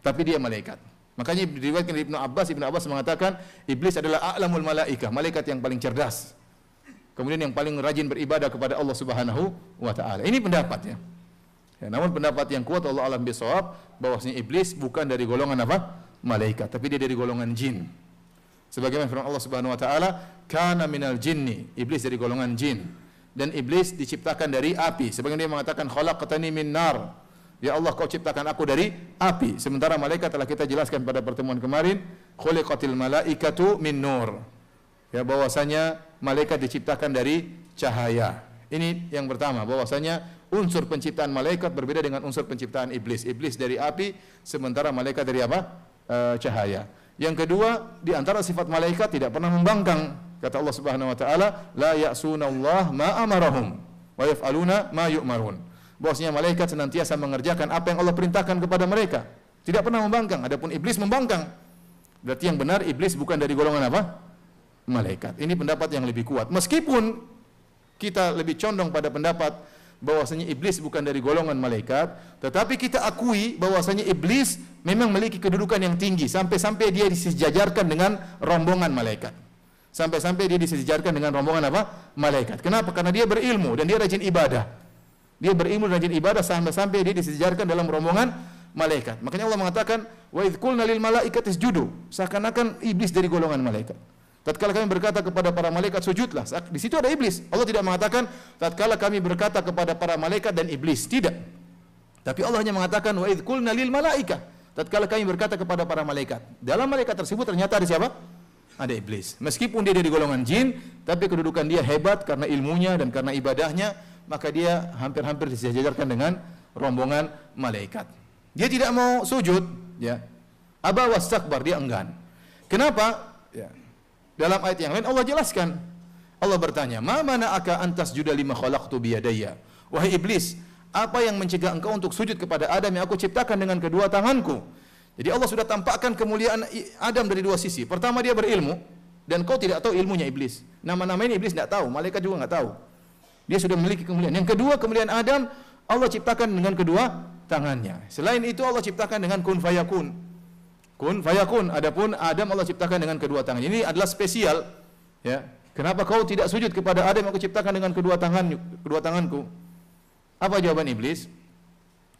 Tapi dia malaikat. Makanya diriwayatkan dari Ibnu Abbas mengatakan iblis adalah a'lamul malaikah, malaikat yang paling cerdas. Kemudian yang paling rajin beribadah kepada Allah Subhanahu wa taala. Ini pendapatnya. Ya, namun pendapat yang kuat Allah alam bisawab bahwasanya iblis bukan dari golongan apa? Malaikat, tapi dia dari golongan jin. Sebagaimana firman Allah Subhanahu wa taala, kana minal jinni, iblis dari golongan jin. Dan iblis diciptakan dari api. Sebagaimana dia mengatakan khalaqtani min nar. Ya Allah, kau ciptakan aku dari api. Sementara malaikat telah kita jelaskan pada pertemuan kemarin, khuliqatil malaikatu min nur. Ya, bahwasanya malaikat diciptakan dari cahaya. Ini yang pertama, bahwasanya unsur penciptaan malaikat berbeda dengan unsur penciptaan iblis. Iblis dari api, sementara malaikat dari apa? Cahaya. Yang kedua, di antara sifat malaikat tidak pernah membangkang. Kata Allah Subhanahu wa taala, la ya'sunallah ma amarahum wa yaf'aluna ma yu'marun. Bahwasanya malaikat senantiasa mengerjakan apa yang Allah perintahkan kepada mereka, tidak pernah membangkang. Adapun iblis membangkang. Berarti yang benar iblis bukan dari golongan apa? Malaikat. Ini pendapat yang lebih kuat. Meskipun kita lebih condong pada pendapat bahwasanya iblis bukan dari golongan malaikat, tetapi kita akui bahwasanya iblis memang memiliki kedudukan yang tinggi sampai-sampai dia disejajarkan dengan rombongan malaikat. Sampai-sampai dia disejajarkan dengan rombongan apa? Malaikat. Kenapa? Karena dia berilmu dan dia rajin ibadah. Dia berilmu dan rajin ibadah sampai-sampai dia disejajarkan dalam rombongan malaikat. Makanya Allah mengatakan, wa idz qulna lil malaikati isjudu. Seakan-akan iblis dari golongan malaikat. Tatkala kami berkata kepada para malaikat sujudlah, di situ ada iblis. Allah tidak mengatakan tatkala kami berkata kepada para malaikat dan iblis, tidak. Tapi Allah hanya mengatakan wa idz qulna lil malaika. Tatkala kami berkata kepada para malaikat. Dalam malaikat tersebut ternyata ada siapa? Ada iblis. Meskipun dia dari golongan jin, tapi kedudukan dia hebat karena ilmunya dan karena ibadahnya, maka dia hampir-hampir disejajarkan dengan rombongan malaikat. Dia tidak mau sujud, ya. Aba wastakbar, dia enggan. Kenapa? Ya. Dalam ayat yang lain Allah jelaskan. Allah bertanya, "Ma mana'aka antas juda lima khalaqtu biyadayya?" Wahai iblis, apa yang mencegah engkau untuk sujud kepada Adam yang aku ciptakan dengan kedua tanganku? Jadi Allah sudah tampakkan kemuliaan Adam dari dua sisi. Pertama, dia berilmu dan kau tidak tahu ilmunya iblis. Nama-nama ini iblis tidak tahu, malaikat juga enggak tahu. Dia sudah memiliki kemuliaan. Yang kedua, kemuliaan Adam Allah ciptakan dengan kedua tangannya. Selain itu Allah ciptakan dengan kun fayakun. Kun fayakun. Adapun Adam Allah ciptakan dengan kedua tangannya. Ini adalah spesial. Ya. Kenapa kau tidak sujud kepada Adam yang aku ciptakan dengan kedua tanganku? Apa jawaban iblis?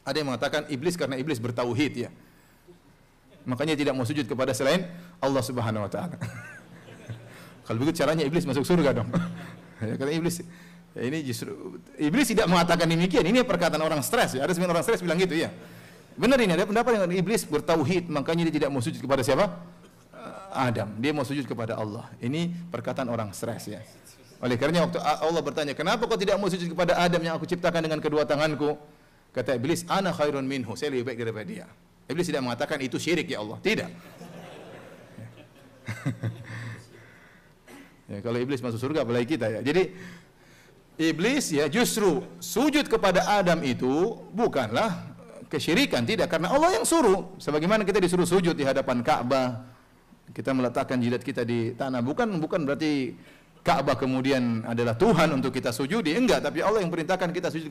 Ada yang mengatakan iblis karena iblis bertauhid, ya. Makanya tidak mau sujud kepada selain Allah Subhanahu wa taala. Kalau begitu caranya iblis masuk surga dong. Ya, karena iblis ya, ini justru iblis tidak mengatakan demikian. Ini perkataan orang stres, ya. Ada sebagian orang stres bilang gitu, ya. Benar, ini ada pendapat yang iblis bertauhid, makanya dia tidak mau sujud kepada siapa? Adam. Dia mau sujud kepada Allah. Ini perkataan orang stres, ya. Oleh karenanya waktu Allah bertanya, "Kenapa kau tidak mau sujud kepada Adam yang aku ciptakan dengan kedua tanganku?" Kata iblis, "Ana khairun minhu." Saya lebih baik daripada dia. Iblis tidak mengatakan itu syirik, ya Allah. Tidak. Ya, kalau iblis masuk surga apalagi kita, ya. Jadi iblis, ya, justru sujud kepada Adam itu bukanlah kesyirikan, tidak, karena Allah yang suruh. Sebagaimana kita disuruh sujud di hadapan Ka'bah, kita meletakkan jidat kita di tanah, bukan berarti Ka'bah kemudian adalah Tuhan untuk kita sujudi, enggak, tapi Allah yang perintahkan kita sujud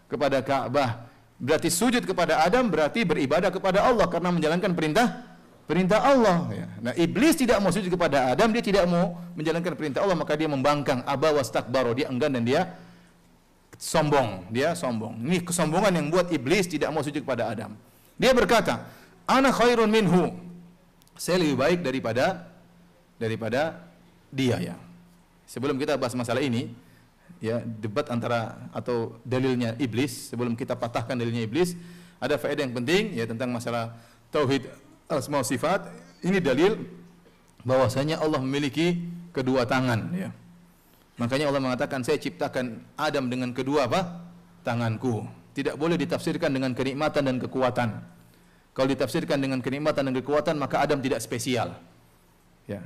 kepada Ka'bah. Berarti sujud kepada Adam berarti beribadah kepada Allah karena menjalankan perintah Allah, ya. Nah, iblis tidak mau sujud kepada Adam, dia tidak mau menjalankan perintah Allah, maka dia membangkang, aba wastakbaro, dia enggan dan dia sombong. Ini kesombongan yang buat iblis tidak mau sujud kepada Adam. Dia berkata, "Ana khairun minhu." Saya lebih baik daripada dia, ya. Sebelum kita bahas masalah ini, ya, debat antara atau dalilnya iblis, sebelum kita patahkan dalilnya iblis, ada faedah yang penting, ya, tentang masalah tauhid asma sifat. Ini dalil bahwasanya Allah memiliki kedua tangan, ya. Makanya Allah mengatakan, "Saya ciptakan Adam dengan kedua apa? Tanganku." Tidak boleh ditafsirkan dengan kenikmatan dan kekuatan. Kalau ditafsirkan dengan kenikmatan dan kekuatan, maka Adam tidak spesial. Ya.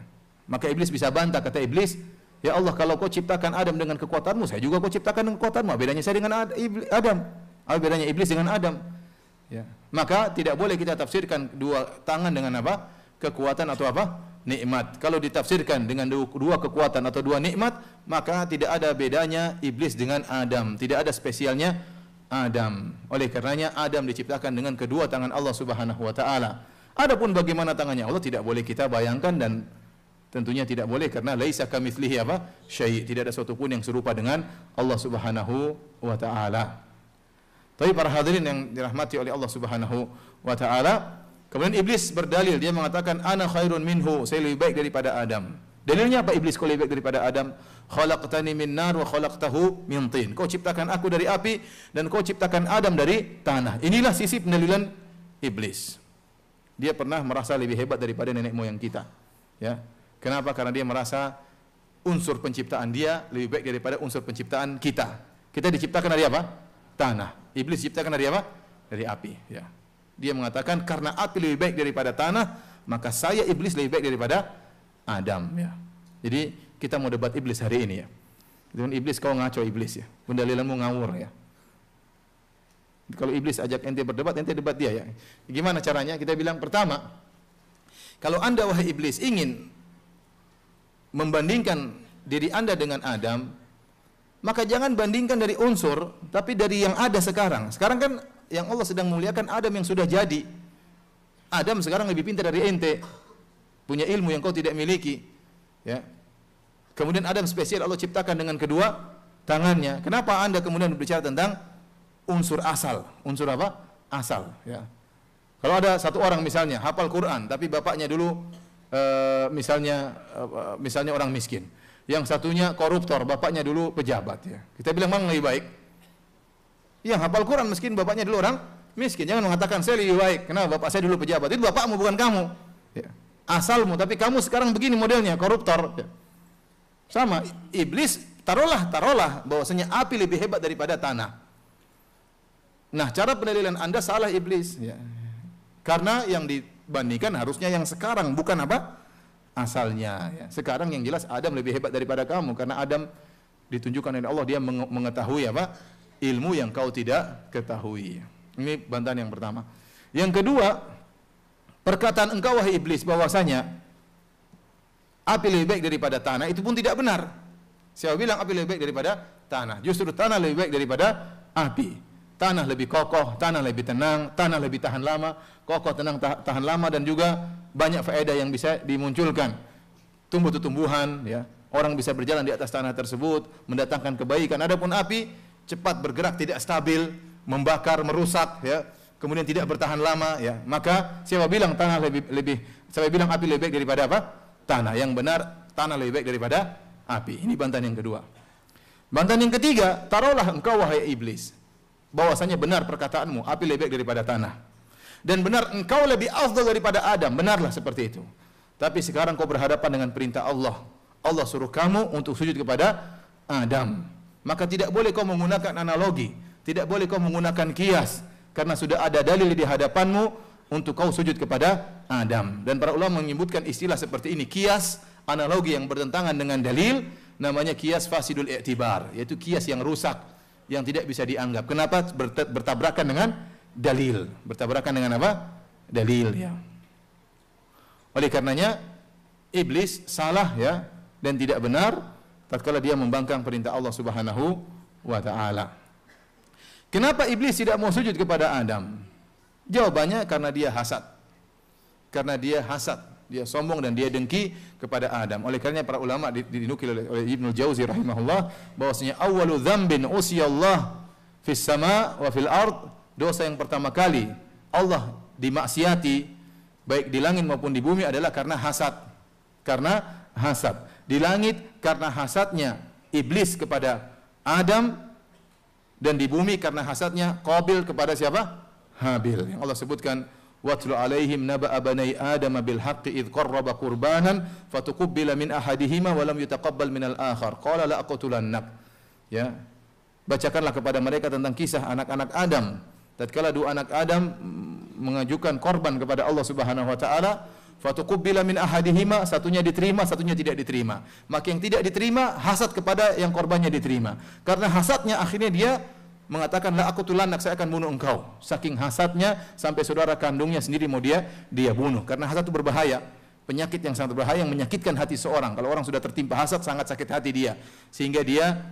Maka iblis bisa bantah, kata iblis, ya Allah, kalau kau ciptakan Adam dengan kekuatanmu, saya juga kau ciptakan dengan kekuatanmu. Bedanya saya dengan Adam. Apa bedanya iblis dengan Adam? Ya. Maka tidak boleh kita tafsirkan dua tangan dengan apa? Kekuatan atau apa? Nikmat. Kalau ditafsirkan dengan dua kekuatan atau dua nikmat, maka tidak ada bedanya iblis dengan Adam. Tidak ada spesialnya Adam. Oleh karenanya Adam diciptakan dengan kedua tangan Allah Subhanahu wa taala. Adapun bagaimana tangannya Allah tidak boleh kita bayangkan, dan tentunya tidak boleh karena laisa kamitslihi apa? Syai'. Tidak ada sesuatu pun yang serupa dengan Allah Subhanahu wa taala. Tapi para hadirin yang dirahmati oleh Allah Subhanahu wa taala, kemudian iblis berdalil, dia mengatakan ana khairun minhu, saya lebih baik daripada Adam. Dalilnya apa iblis kau lebih baik daripada Adam? Khalaqtani min nar wa khalaqtahu min tin. Kau ciptakan aku dari api dan kau ciptakan Adam dari tanah. Inilah sisi pendalilan iblis. Dia pernah merasa lebih hebat daripada nenek moyang kita. Ya. Kenapa? Karena dia merasa unsur penciptaan dia lebih baik daripada unsur penciptaan kita. Kita diciptakan dari apa? Tanah. Iblis diciptakan dari apa? Dari api. Ya. Dia mengatakan karena api lebih baik daripada tanah, maka saya iblis lebih baik daripada Adam. Ya. Jadi kita mau debat iblis hari ini ya. Dengan iblis kau ngaco iblis ya. Pendalilanmu ngawur ya. Kalau iblis ajak ente berdebat, ente debat dia ya. Gimana caranya? Kita bilang pertama, kalau anda wahai iblis ingin membandingkan diri anda dengan Adam, maka jangan bandingkan dari unsur, tapi dari yang ada sekarang. Sekarang kan yang Allah sedang memuliakan Adam yang sudah jadi. Adam sekarang lebih pintar dari ente, punya ilmu yang kau tidak miliki. Ya. Kemudian Adam spesial Allah ciptakan dengan kedua tangannya. Kenapa anda kemudian berbicara tentang unsur asal? Unsur apa? Asal. Ya. Kalau ada satu orang misalnya hafal Quran, tapi bapaknya dulu misalnya orang miskin. Yang satunya koruptor, bapaknya dulu pejabat ya. Kita bilang mana lebih baik? Yang hafal Quran miskin, bapaknya dulu orang miskin. Jangan mengatakan saya lebih baik, kenapa bapak saya dulu pejabat. Itu bapakmu bukan kamu. Ya. Asalmu, tapi kamu sekarang begini modelnya, koruptor. Ya. Sama, iblis taruhlah bahwasanya api lebih hebat daripada tanah. Nah, cara pendalilan anda salah iblis. Ya. Karena yang dibandingkan harusnya yang sekarang, bukan apa? Asalnya ya. Sekarang yang jelas Adam lebih hebat daripada kamu, karena Adam ditunjukkan oleh Allah dia mengetahui apa? Ilmu yang kau tidak ketahui. Ini bantahan yang pertama. Yang kedua, perkataan engkau wahai iblis bahwasanya api lebih baik daripada tanah, itu pun tidak benar. Siapa bilang api lebih baik daripada tanah? Justru tanah lebih baik daripada api. Tanah lebih kokoh, tanah lebih tenang, tanah lebih tahan lama, kokoh, tenang, tahan lama, dan juga banyak faedah yang bisa dimunculkan. Tumbuh-tumbuhan, ya, orang bisa berjalan di atas tanah tersebut, mendatangkan kebaikan. Adapun api cepat bergerak, tidak stabil, membakar, merusak, ya, kemudian tidak bertahan lama, ya. Maka siapa bilang tanah siapa bilang api lebih baik daripada apa? Tanah. Yang benar tanah lebih baik daripada api. Ini bantahan yang kedua. Bantahan yang ketiga, taruhlah engkau wahai iblis bahwasanya benar perkataanmu, api lebih baik daripada tanah. Dan benar engkau lebih afdal daripada Adam, benarlah seperti itu. Tapi sekarang kau berhadapan dengan perintah Allah. Allah suruh kamu untuk sujud kepada Adam. Maka tidak boleh kau menggunakan analogi, tidak boleh kau menggunakan kias, karena sudah ada dalil di hadapanmu untuk kau sujud kepada Adam. Dan para ulama menyebutkan istilah seperti ini, kias, analogi yang bertentangan dengan dalil, namanya kias fasidul i'tibar, yaitu kias yang rusak, yang tidak bisa dianggap. Kenapa? Bertabrakan dengan dalil. Bertabrakan dengan apa? Dalil, ya. Oleh karenanya iblis salah, ya, dan tidak benar tatkala dia membangkang perintah Allah Subhanahu wa taala. Kenapa iblis tidak mau sujud kepada Adam? Jawabannya karena dia hasad. Karena dia hasad, dia sombong dan dia dengki kepada Adam. Oleh karenanya para ulama dinukil oleh Ibnu Jauzi rahimahullah bahwasanya awwalu dzambin usiyallah fis sama wa fil ard, dosa yang pertama kali Allah dimaksiati baik di langit maupun di bumi adalah karena hasad. Karena hasad. Di langit karena hasadnya iblis kepada Adam, dan di bumi karena hasadnya Qabil kepada siapa? Habil. Yang Allah sebutkan watlu alaihim naba'a bani Adam bil haqqi idh qarraba qurbanan fatuqabbala min ahadihima wa lam yutaqabbal minal akhar qala la aqtulannak. Ya. Bacakanlah kepada mereka tentang kisah anak-anak Adam. Tatkala dua anak Adam mengajukan korban kepada Allah Subhanahu wa taala, fatuqabbila min ahadihima, satunya diterima, satunya tidak diterima. Maka yang tidak diterima hasad kepada yang korbannya diterima. Karena hasadnya akhirnya dia mengatakan, la aku tulanak, saya akan bunuh engkau. Saking hasadnya sampai saudara kandungnya sendiri mau dia bunuh. Karena hasad itu berbahaya, penyakit yang sangat berbahaya yang menyakitkan hati seorang. Kalau orang sudah tertimpa hasad, sangat sakit hati dia, sehingga dia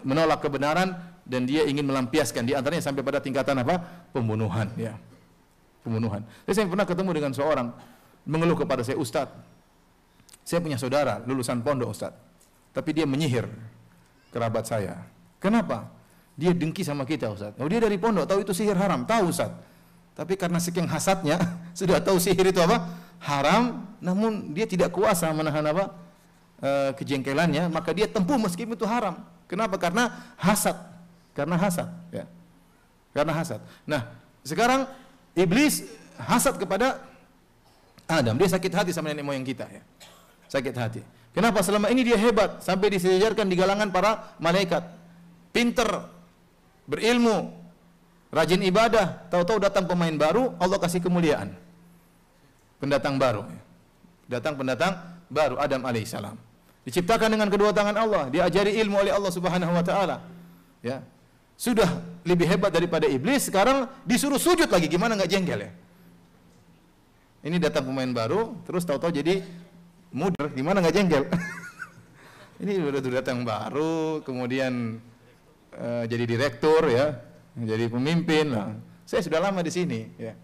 menolak kebenaran dan dia ingin melampiaskan, di antaranya sampai pada tingkatan apa? Pembunuhan, ya. Pembunuhan. Jadi saya pernah ketemu dengan seorang mengeluh kepada saya, Ustaz, saya punya saudara lulusan pondok Ustaz, tapi dia menyihir kerabat saya. Kenapa? Dia dengki sama kita Ustaz. Oh, dia dari pondok, tahu itu sihir haram, tahu Ustaz. Tapi karena saking hasadnya sudah tahu sihir itu apa? Haram, namun dia tidak kuasa menahan apa? Kejengkelannya, maka dia tempuh meskipun itu haram. Kenapa? Karena hasad. Karena hasad, ya. Karena hasad. Nah, sekarang iblis hasad kepada Adam. Dia sakit hati sama nenek moyang kita, ya. Sakit hati. Kenapa? Selama ini dia hebat, sampai disejarkan di kalangan para malaikat. Pinter, berilmu, rajin ibadah. Tahu-tahu datang pemain baru, Allah kasih kemuliaan. Pendatang baru. Datang pendatang baru, Adam alaihissalam. Diciptakan dengan kedua tangan Allah, diajari ilmu oleh Allah Subhanahu wa taala. Ya. Sudah lebih hebat daripada iblis, sekarang disuruh sujud lagi, gimana enggak jengkel, ya? Ini datang pemain baru, terus tahu-tahu jadi muder, gimana enggak jengkel? Ini udah datang baru, kemudian jadi direktur, ya, jadi pemimpin. Nah, saya sudah lama di sini, ya.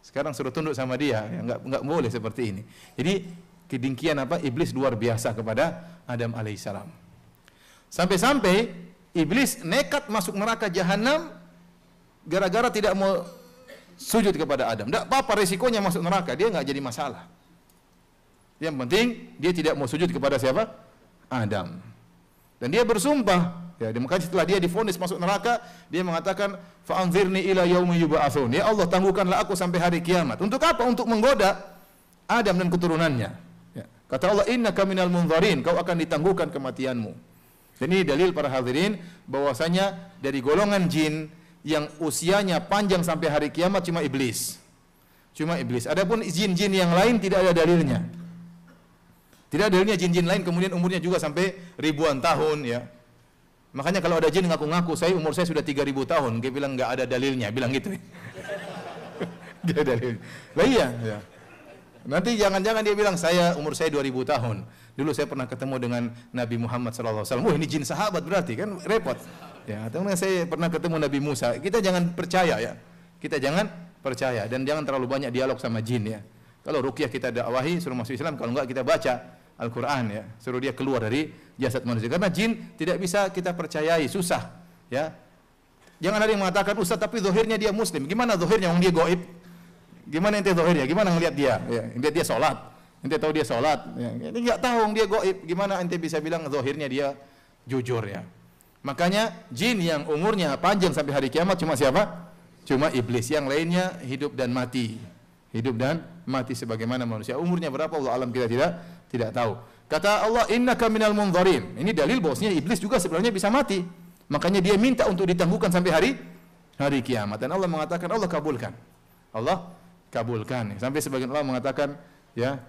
Sekarang suruh tunduk sama dia, ya, enggak boleh seperti ini. Jadi kedengkian apa? Iblis luar biasa kepada Adam alaihissalam. Sampai-sampai iblis nekat masuk neraka jahanam gara-gara tidak mau sujud kepada Adam. Tidak apa-apa resikonya masuk neraka, dia enggak jadi masalah. Yang penting dia tidak mau sujud kepada siapa? Adam. Dan dia bersumpah, ya, makanya setelah dia divonis masuk neraka, dia mengatakan, fa'anzirni ila yaumi yub'atsun. Ya Allah, tangguhkanlah aku sampai hari kiamat. Untuk apa? Untuk menggoda Adam dan keturunannya. Ya. Kata Allah, innaka minal munzarin, kau akan ditangguhkan kematianmu. Dan ini dalil para hadirin bahwasanya dari golongan jin yang usianya panjang sampai hari kiamat cuma iblis. Cuma iblis. Adapun jin-jin yang lain tidak ada dalilnya. Tidak ada dalilnya jin-jin lain kemudian umurnya juga sampai ribuan tahun, ya. Makanya kalau ada jin ngaku-ngaku, umur saya sudah 3000 tahun, dia bilang enggak ada dalilnya, bilang gitu. Enggak ada dalil. Lah iya, ya. Nanti jangan-jangan dia bilang umur saya 2000 tahun. Dulu saya pernah ketemu dengan Nabi Muhammad sallallahu alaihi wasallam. Oh, ini jin sahabat berarti, kan repot. Ya, atau saya pernah ketemu Nabi Musa. Kita jangan percaya, ya. Kita jangan percaya dan jangan terlalu banyak dialog sama jin, ya. Kalau ruqyah kita dakwahi suruh masuk Islam, kalau enggak kita baca Al-Qur'an, ya. Suruh dia keluar dari jasad manusia. Karena jin tidak bisa kita percayai, susah, ya. Jangan ada yang mengatakan, Ustaz, tapi zahirnya dia muslim. Gimana zahirnya orang dia gaib? Gimana ente zahirnya? Gimana ngelihat dia? Ya, lihat dia salat. Ente tahu dia salat, ya. Ini enggak tahu dia gaib. Gimana ente bisa bilang zahirnya dia jujur, ya? Makanya jin yang umurnya panjang sampai hari kiamat cuma siapa? Cuma iblis. Yang lainnya hidup dan mati. Hidup dan mati sebagaimana manusia. Umurnya berapa Allah alam kita tidak tahu. Kata Allah, innaka minal munzarin. Ini dalil bahwasanya iblis juga sebenarnya bisa mati. Makanya dia minta untuk ditangguhkan sampai hari kiamat. Dan Allah mengatakan, Allah kabulkan. Allah kabulkan. Sampai sebagian Allah mengatakan, ya,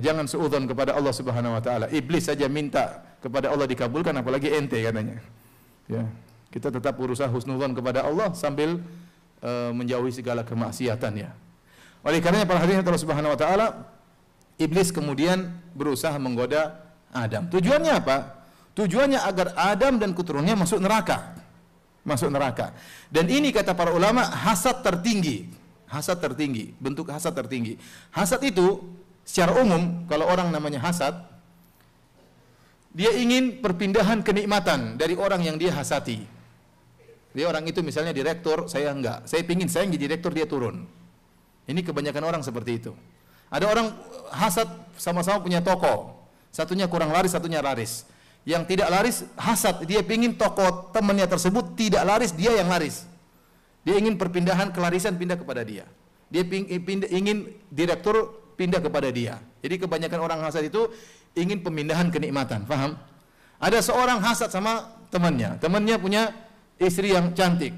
jangan suudzon kepada Allah Subhanahu wa taala. Iblis saja minta kepada Allah dikabulkan, apalagi ente, katanya. Ya, kita tetap berusaha husnudzon kepada Allah sambil menjauhi segala kemaksiatan, ya. Oleh karenanya para hadirin Allah Subhanahu wa taala, iblis kemudian berusaha menggoda Adam. Tujuannya apa? Tujuannya agar Adam dan keturunannya masuk neraka. Masuk neraka. Dan ini kata para ulama hasad tertinggi. Hasad tertinggi, bentuk hasad tertinggi. Hasad itu secara umum kalau orang namanya hasad, dia ingin perpindahan kenikmatan dari orang yang dia hasati. Dia orang itu misalnya direktur, saya enggak. Saya ingin saya jadi direktur, dia turun. Ini kebanyakan orang seperti itu. Ada orang hasad sama-sama punya toko. Satunya kurang laris, satunya laris. Yang tidak laris hasad, dia ingin toko temannya tersebut tidak laris, dia yang laris. Dia ingin perpindahan kelarisan pindah kepada dia. Dia ingin direktur pindah kepada dia. Jadi kebanyakan orang hasad itu ingin pemindahan kenikmatan, paham? Ada seorang hasad sama temannya. Temannya punya istri yang cantik.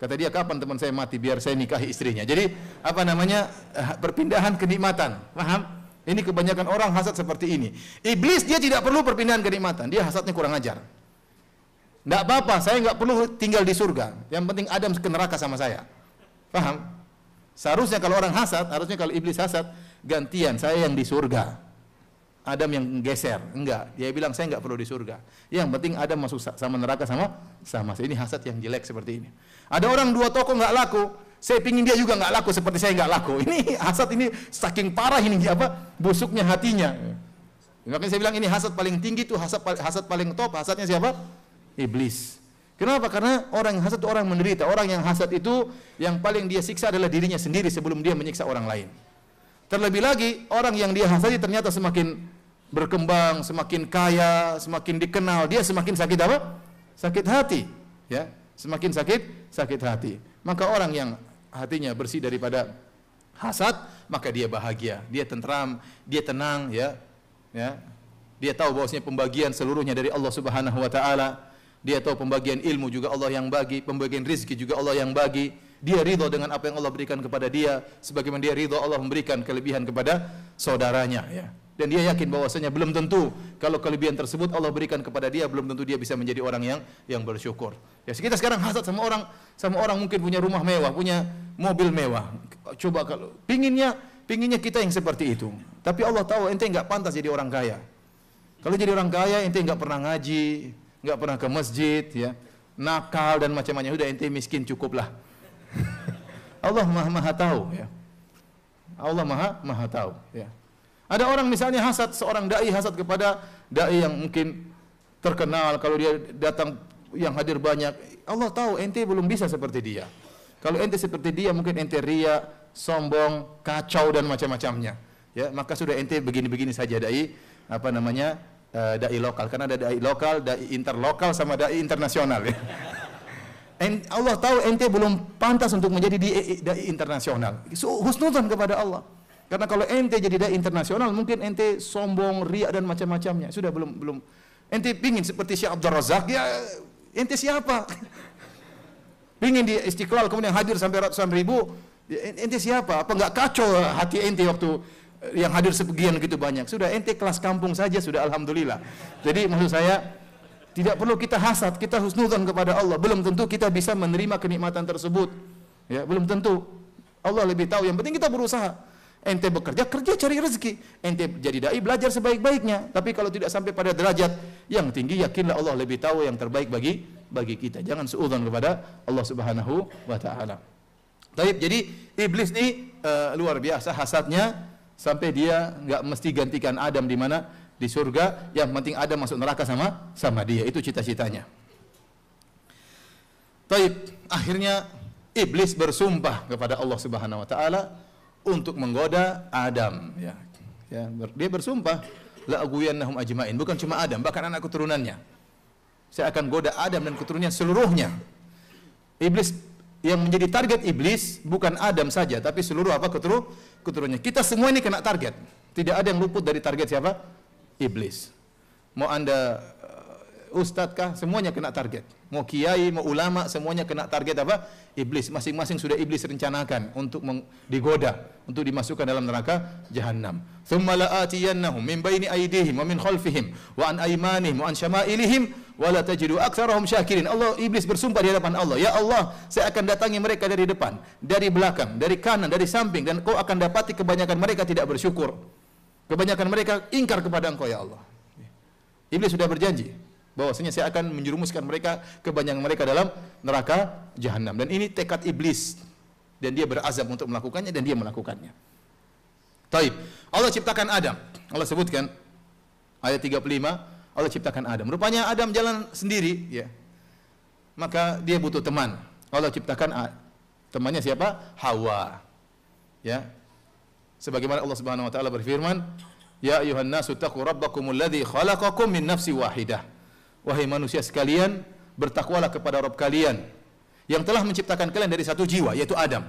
Kata dia, kapan teman saya mati biar saya nikahi istrinya. Jadi apa namanya, perpindahan kenikmatan. Paham? Ini kebanyakan orang hasad seperti ini. Iblis dia tidak perlu perpindahan kenikmatan, dia hasadnya kurang ajar. Tidak apa-apa, saya nggak perlu tinggal di surga. Yang penting Adam ke neraka sama saya. Paham? Seharusnya kalau orang hasad, harusnya kalau iblis hasad, gantian saya yang di surga, Adam yang geser. Enggak, dia bilang saya enggak perlu di surga. Yang penting Adam masuk sama neraka sama. Ini hasad yang jelek seperti ini. Ada orang dua toko enggak laku, saya pingin dia juga enggak laku seperti saya enggak laku. Ini hasad ini saking parah ini apa? Busuknya hatinya. Makanya saya bilang ini hasad paling tinggi tuh, hasad paling top, hasadnya siapa? Iblis. Kenapa? Karena orang yang hasad itu orang menderita. Orang yang hasad itu yang paling dia siksa adalah dirinya sendiri sebelum dia menyiksa orang lain. Terlebih lagi, orang yang dia hasadi ternyata semakin berkembang, semakin kaya, semakin dikenal, dia semakin sakit apa? Sakit hati, ya. Semakin sakit hati. Maka orang yang hatinya bersih daripada hasad, maka dia bahagia, dia tentram, dia tenang, ya. Ya. Dia tahu bahwasanya pembagian seluruhnya dari Allah Subhanahu wa taala. Dia tahu pembagian ilmu juga Allah yang bagi, pembagian rizki juga Allah yang bagi. Dia ridho dengan apa yang Allah berikan kepada dia, sebagaimana dia ridho Allah memberikan kelebihan kepada saudaranya, ya. Dan dia yakin bahwasanya belum tentu kalau kelebihan tersebut Allah berikan kepada dia, belum tentu dia bisa menjadi orang yang bersyukur. Ya, kita sekarang hasad sama orang mungkin punya rumah mewah, punya mobil mewah. Coba kalau pinginnya kita yang seperti itu. Tapi Allah tahu ente enggak pantas jadi orang kaya. Kalau jadi orang kaya ente enggak pernah ngaji, enggak pernah ke masjid, ya. Nakal dan macam-macam, udah ente miskin cukuplah. Allah maha tahu, ya. Allah maha tahu, ya. Ada orang misalnya hasad, seorang dai hasad kepada dai yang mungkin terkenal, kalau dia datang yang hadir banyak. Allah tahu ente belum bisa seperti dia. Kalau ente seperti dia mungkin ente ria, sombong, kacau dan macam-macamnya. Ya, maka sudah ente begini-begini saja dai dai lokal, karena ada dai lokal, dai interlokal sama dai internasional, ya. Allah tahu ente belum pantas untuk menjadi dai internasional. Husnudzon kepada Allah. Karena kalau ente jadi dai internasional, mungkin ente sombong, riak dan macam-macamnya. Sudah belum. Ente pingin seperti Syekh Abdul Razak, ya ente siapa? Pingin di Istiqlal kemudian hadir sampai ratusan ribu, ya, ente siapa? Apa enggak kacau hati ente waktu yang hadir sebagian gitu banyak? Sudah ente kelas kampung saja sudah alhamdulillah. Jadi maksud saya tidak perlu kita hasad, kita husnudzon kepada Allah. Belum tentu kita bisa menerima kenikmatan tersebut. Ya, belum tentu. Allah lebih tahu. Yang penting kita berusaha. Ente bekerja, kerja cari rezeki. Ente jadi dai, belajar sebaik-baiknya. Tapi kalau tidak sampai pada derajat yang tinggi, yakinlah Allah lebih tahu yang terbaik bagi kita. Jangan suudzon kepada Allah Subhanahu wa taala. Taib, jadi iblis ini luar biasa hasadnya sampai dia enggak mesti gantikan Adam di mana? Di surga. Yang penting Adam masuk neraka sama dia. Itu cita-citanya. Taib, akhirnya iblis bersumpah kepada Allah Subhanahu wa taala untuk menggoda Adam, ya. Dia bersumpah, la aghwiyannahum ajmain, bukan cuma Adam, bahkan anak keturunannya. Saya akan goda Adam dan keturunannya seluruhnya. Iblis yang menjadi target iblis bukan Adam saja, tapi seluruh keturunannya. Kita semua ini kena target. Tidak ada yang luput dari target siapa? Iblis. Mau Anda ustadz kah? Semuanya kena target. Mau kiai, mau ulama, semuanya kena target apa? Iblis. Masing-masing sudah iblis rencanakan untuk digoda, untuk dimasukkan dalam neraka jahanam. Tsumma la'atiyannahum min baini aydihim wa min khalfihim wa an aymanihim wa an syama'ilihim wa la tajidu aktsarahum syakirin. Iblis bersumpah di hadapan Allah, ya Allah, saya akan datangi mereka dari depan, dari belakang, dari kanan, dari samping, dan kau akan dapati kebanyakan mereka tidak bersyukur. Kebanyakan mereka ingkar kepada Engkau, ya Allah. Iblis sudah berjanji bahwasanya saya akan menjerumuskan mereka, kebanyakan mereka dalam neraka jahanam. Dan ini tekad iblis, dan dia berazam untuk melakukannya, dan dia melakukannya. Taib. Allah ciptakan Adam. Allah sebutkan ayat 35, Allah ciptakan Adam. Rupanya Adam jalan sendiri, ya. Maka dia butuh teman. Allah ciptakan temannya siapa? Hawa. Ya. Sebagaimana Allah Subhanahu wa taala berfirman, ya ayuhan nasu taqu rabbakumul ladzi khalaqakum min nafsin wahidah. Wahai manusia sekalian, bertakwalah kepada Rabb kalian yang telah menciptakan kalian dari satu jiwa, yaitu Adam.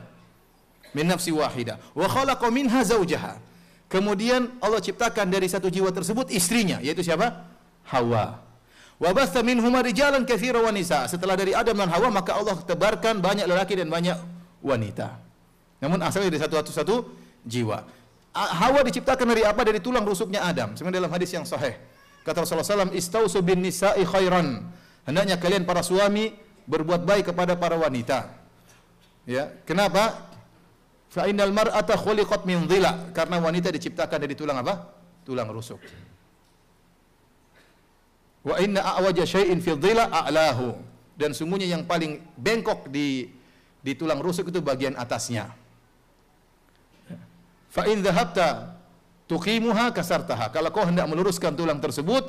Min nafsi wahidah. Wa khalaqa minha zaujaha. Kemudian Allah ciptakan dari satu jiwa tersebut istrinya, yaitu siapa? Hawa. Wa batha minhuma rijalan katsiran wa nisa. Setelah dari Adam dan Hawa maka Allah tebarkan banyak lelaki dan banyak wanita. Namun asalnya dari satu jiwa. Hawa diciptakan dari apa? Dari tulang rusuknya Adam. Sebenarnya dalam hadis yang sahih, kata Rasulullah SAW, istausu bin nisa'i khairan. Hendaknya kalian para suami berbuat baik kepada para wanita. Ya, kenapa? Fa innal mar'ata khuliqat min dhila. Karena wanita diciptakan dari tulang apa? Tulang rusuk. Wa inna a'waja syai'in fi dhila a'lahu. Dan sungguhnya yang paling bengkok di tulang rusuk itu bagian atasnya. Fa in dhahabta tuqimuha kasartaha. Kalau kau hendak meluruskan tulang tersebut,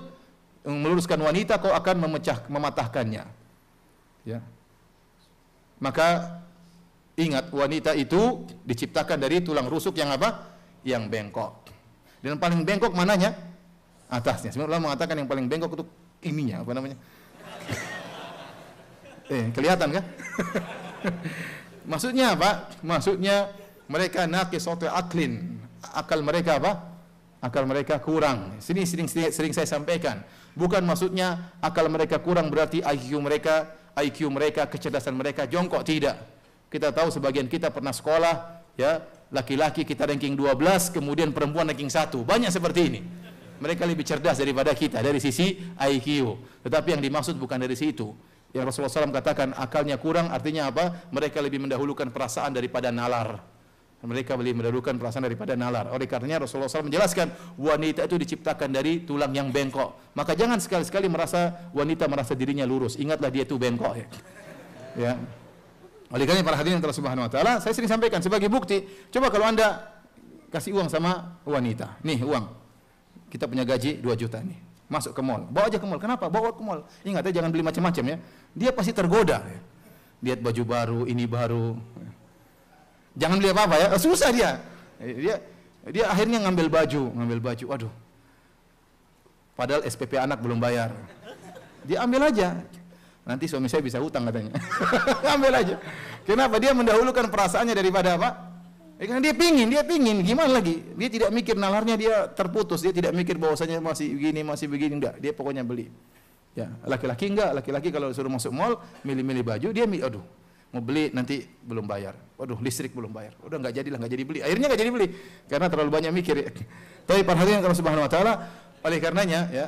meluruskan wanita, kau akan mematahkannya. Ya. Maka ingat, wanita itu diciptakan dari tulang rusuk yang apa? Yang bengkok. Dan paling bengkok mananya? Atasnya. Sebenarnya Allah mengatakan yang paling bengkok itu ininya, apa namanya? Kelihatan kan? Maksudnya apa? Maksudnya mereka naqisatu aqlin. Akal mereka apa? Akal mereka kurang. Sini sering saya sampaikan. Bukan maksudnya akal mereka kurang berarti IQ mereka, kecerdasan mereka jongkok, tidak. Kita tahu sebagian kita pernah sekolah, ya, laki-laki kita ranking 12, kemudian perempuan ranking 1. Banyak seperti ini. Mereka lebih cerdas daripada kita dari sisi IQ. Tetapi yang dimaksud bukan dari situ. Yang Rasulullah SAW katakan akalnya kurang artinya apa? Mereka lebih mendahulukan perasaan daripada nalar. Mereka lebih mendahulukan perasaan daripada nalar. Oleh karenanya Rasulullah SAW menjelaskan wanita itu diciptakan dari tulang yang bengkok. Maka jangan sekali-sekali wanita merasa dirinya lurus. Ingatlah dia itu bengkok. Ya. Oleh karena para hadirin Allah Subhanahu wa taala, saya sering sampaikan sebagai bukti. Coba kalau Anda kasih uang sama wanita. Nih uang. Kita punya gaji 2 juta nih. Masuk ke mall. Bawa aja ke mall. Kenapa? Bawa ke mall. Ingat ya, jangan beli macam-macam ya. Dia pasti tergoda. Ya. Lihat baju baru, ini baru. Jangan beli apa-apa ya. Susah dia. Dia akhirnya ngambil baju. Waduh. Padahal SPP anak belum bayar. Dia ambil aja. Nanti suami saya bisa hutang katanya. Ambil aja. Kenapa? Dia mendahulukan perasaannya daripada apa? Karena dia pingin, gimana lagi? Dia tidak mikir nalarnya, dia terputus, dia tidak mikir bahwasanya masih begini, enggak. Dia pokoknya beli. Ya, laki-laki enggak, laki-laki kalau suruh masuk mall, milih-milih baju, dia aduh, mau beli nanti belum bayar. Waduh, listrik belum bayar. Udah enggak jadi beli. Akhirnya enggak jadi beli karena terlalu banyak mikir. Tapi perhatian Allah Subhanahu wa taala, oleh karenanya ya,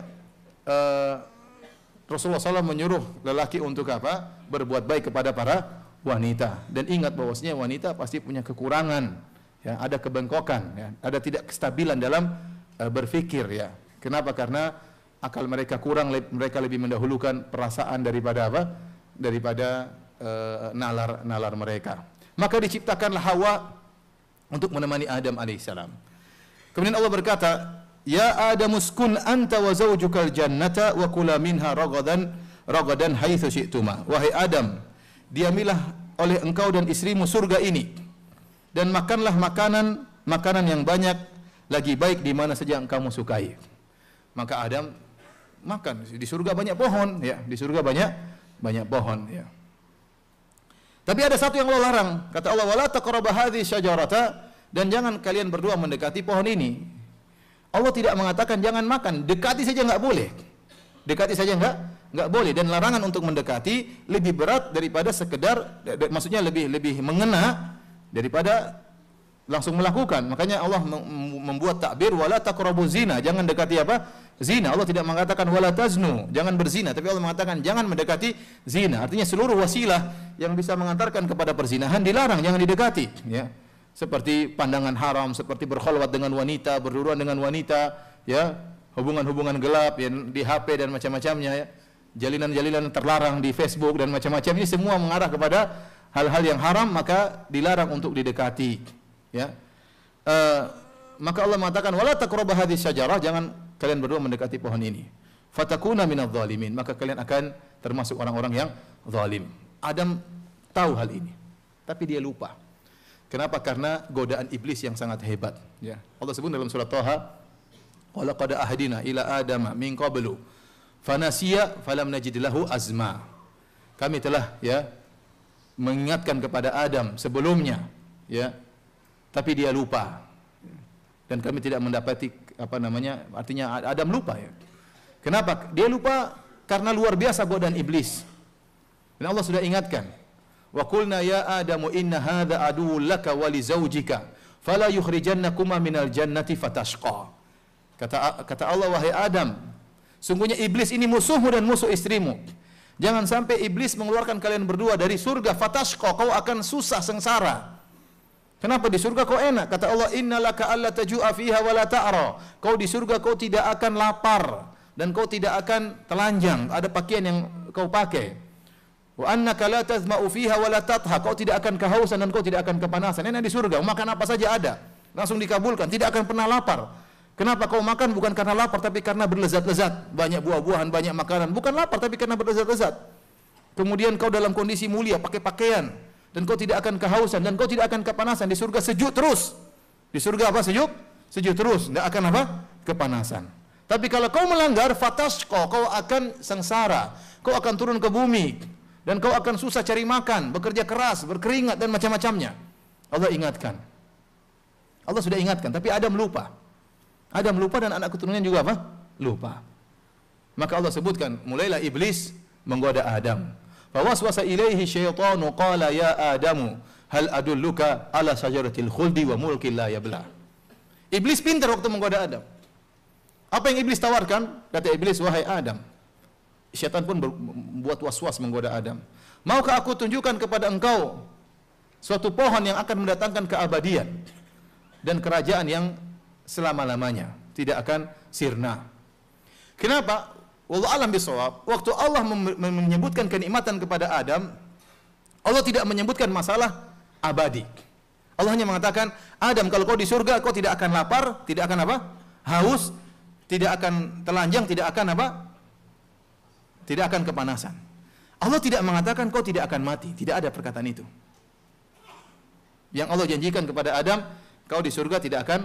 Rasulullah SAW menyuruh lelaki untuk apa? Berbuat baik kepada para wanita. Dan ingat bahwasanya wanita pasti punya kekurangan, ya, ada kebengkokan, ya, ada tidak kestabilan dalam berfikir, ya. Kenapa? Karena akal mereka kurang, mereka lebih mendahulukan perasaan daripada apa? Daripada nalar mereka. Maka diciptakanlah Hawa untuk menemani Adam alaihissalam. Kemudian Allah berkata, ya Adam uskun anta wa zawjukal jannata wa kula minha ragadan haitsu syi'tuma. Wahai Adam, diamilah oleh engkau dan istrimu surga ini dan makanlah makanan yang banyak lagi baik di mana saja engkau sukai. Maka Adam makan. Di surga banyak pohon, ya. Di surga banyak pohon, ya. Tapi ada satu yang Allah larang. Kata Allah, wala taqrabu hadhihi syajarata, dan jangan kalian berdua mendekati pohon ini. Allah tidak mengatakan jangan makan, dekati saja enggak boleh. Dekati saja enggak boleh, dan larangan untuk mendekati lebih berat daripada sekedar, maksudnya lebih mengena daripada langsung melakukan. Makanya Allah membuat takbir wala taqrabu zina, jangan dekati apa? Zina. Allah tidak mengatakan wala taznu, jangan berzina, tapi Allah mengatakan jangan mendekati zina. Artinya seluruh wasilah yang bisa mengantarkan kepada perzinahan dilarang, jangan didekati, ya. Seperti pandangan haram, seperti berkholwat dengan wanita, berduruan dengan wanita, ya, hubungan-hubungan gelap ya, di HP dan macam-macamnya, ya. Jalinan-jalinan terlarang di Facebook dan macam-macam, ini semua mengarah kepada hal-hal yang haram, maka dilarang untuk didekati, ya. Maka Allah mengatakan wala taqrabu hadhihi syajarah, jangan kalian berdua mendekati pohon ini. Fatakuna minadh dhalimin, maka kalian akan termasuk orang-orang yang zalim. Adam tahu hal ini, tapi dia lupa. Kenapa? Karena godaan iblis yang sangat hebat, ya. Allah sebut dalam surat Thaha, wa laqad ahdina ila adama min qablu fanasiya falam najid lahu azma. Kami telah, ya, mengingatkan kepada Adam sebelumnya, ya, tapi dia lupa. Dan kami tidak mendapati artinya Adam lupa, ya. Kenapa? Dia lupa karena luar biasa godaan iblis. Dan Allah sudah ingatkan, wa qulna ya Adamu inna hadza aduwwun laka wa li zaujika fala yukhrijannakuma minal jannati fatashqa. Kata Allah, wahai Adam, sungguhnya iblis ini musuhmu dan musuh istrimu. Jangan sampai iblis mengeluarkan kalian berdua dari surga, fatashqa, kau akan susah, sengsara. Kenapa di surga kau enak? Kata Allah, innalaka alla tajua fiha wa la ta'ra. Kau di surga kau tidak akan lapar dan kau tidak akan telanjang, ada pakaian yang kau pakai. Wa annaka la tazma'u fiha wa la tatha. Kau tidak akan kehausan dan kau tidak akan kepanasan. Enak di surga, makan apa saja ada, langsung dikabulkan, tidak akan pernah lapar. Kenapa kau makan? Bukan karena lapar, tapi karena berlezat-lezat. Banyak buah-buahan, banyak makanan. Bukan lapar, tapi karena berlezat-lezat. Kemudian kau dalam kondisi mulia, pakai pakaian, dan kau tidak akan kehausan, dan kau tidak akan kepanasan. Di surga sejuk terus. Di surga apa? Sejuk? Sejuk terus. Tidak akan apa? Kepanasan. Tapi kalau kau melanggar, fatashqa, kau akan sengsara. Kau akan turun ke bumi. Dan kau akan susah cari makan, bekerja keras, berkeringat, dan macam-macamnya. Allah ingatkan. Allah sudah ingatkan, tapi Adam lupa. Adam lupa dan anak keturunannya juga apa? Lupa. Maka Allah sebutkan, mulailah iblis menggoda Adam. Fawaswasa ilaihi syaitanu qala ya Adamu hal adulluka ala syajaratil khuldi wa mulkin la yabla. Iblis pintar waktu menggoda Adam. Apa yang iblis tawarkan? Kata iblis, wahai Adam. Syaitan pun membuat was-was menggoda Adam. Maukah aku tunjukkan kepada engkau suatu pohon yang akan mendatangkan keabadian dan kerajaan yang selama-lamanya, tidak akan sirna. Kenapa? Wallahu a'lam bishawab. Waktu Allah menyebutkan kenikmatan kepada Adam, Allah tidak menyebutkan masalah abadi. Allah hanya mengatakan, Adam, kalau kau di surga, kau tidak akan lapar, tidak akan apa? Haus, tidak akan telanjang, tidak akan apa? Tidak akan kepanasan. Allah tidak mengatakan kau tidak akan mati. Tidak ada perkataan itu. Yang Allah janjikan kepada Adam, kau di surga tidak akan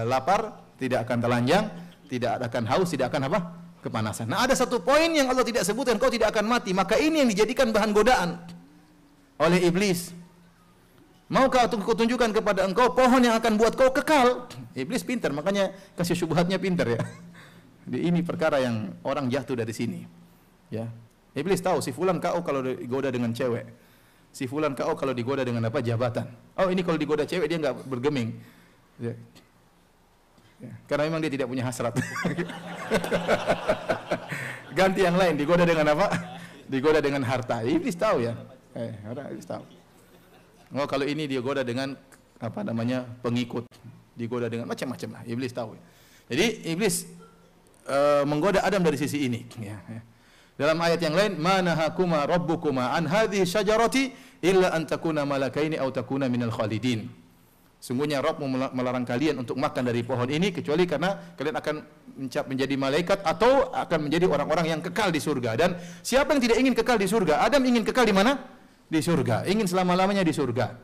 lapar, tidak akan telanjang, tidak akan haus, tidak akan apa? Kepanasan. Nah, ada satu poin yang Allah tidak sebutkan, kau tidak akan mati. Maka ini yang dijadikan bahan godaan oleh iblis. Maukah aku tunjukkan kepada engkau pohon yang akan buat kau kekal? Iblis pintar, makanya kasih syubhatnya pintar ya. Ini perkara yang orang jatuh dari sini. Ya. Iblis tahu si fulan kau kalau digoda dengan cewek. Si fulan kau kalau digoda dengan apa? Jabatan. Oh, ini kalau digoda cewek dia enggak bergeming. Ya. Ya. Karena memang dia tidak punya hasrat. Ganti yang lain, digoda dengan apa? Digoda dengan harta. Iblis tahu ya. Iblis tahu. Oh, kalau ini dia goda dengan apa namanya? Pengikut. Digoda dengan macam-macam lah. Iblis tahu. Jadi iblis menggoda Adam dari sisi ini. Ya. Dalam ayat yang lain, manahakuma rabbukuma an hadhihi syajarati illa an takuna malakaini aw takuna minal khalidin. Sungguhnya Rabbmu melarang kalian untuk makan dari pohon ini kecuali karena kalian akan menjadi malaikat atau akan menjadi orang-orang yang kekal di surga. Dan siapa yang tidak ingin kekal di surga? Adam ingin kekal di mana? Di surga. Ingin selama-lamanya di surga.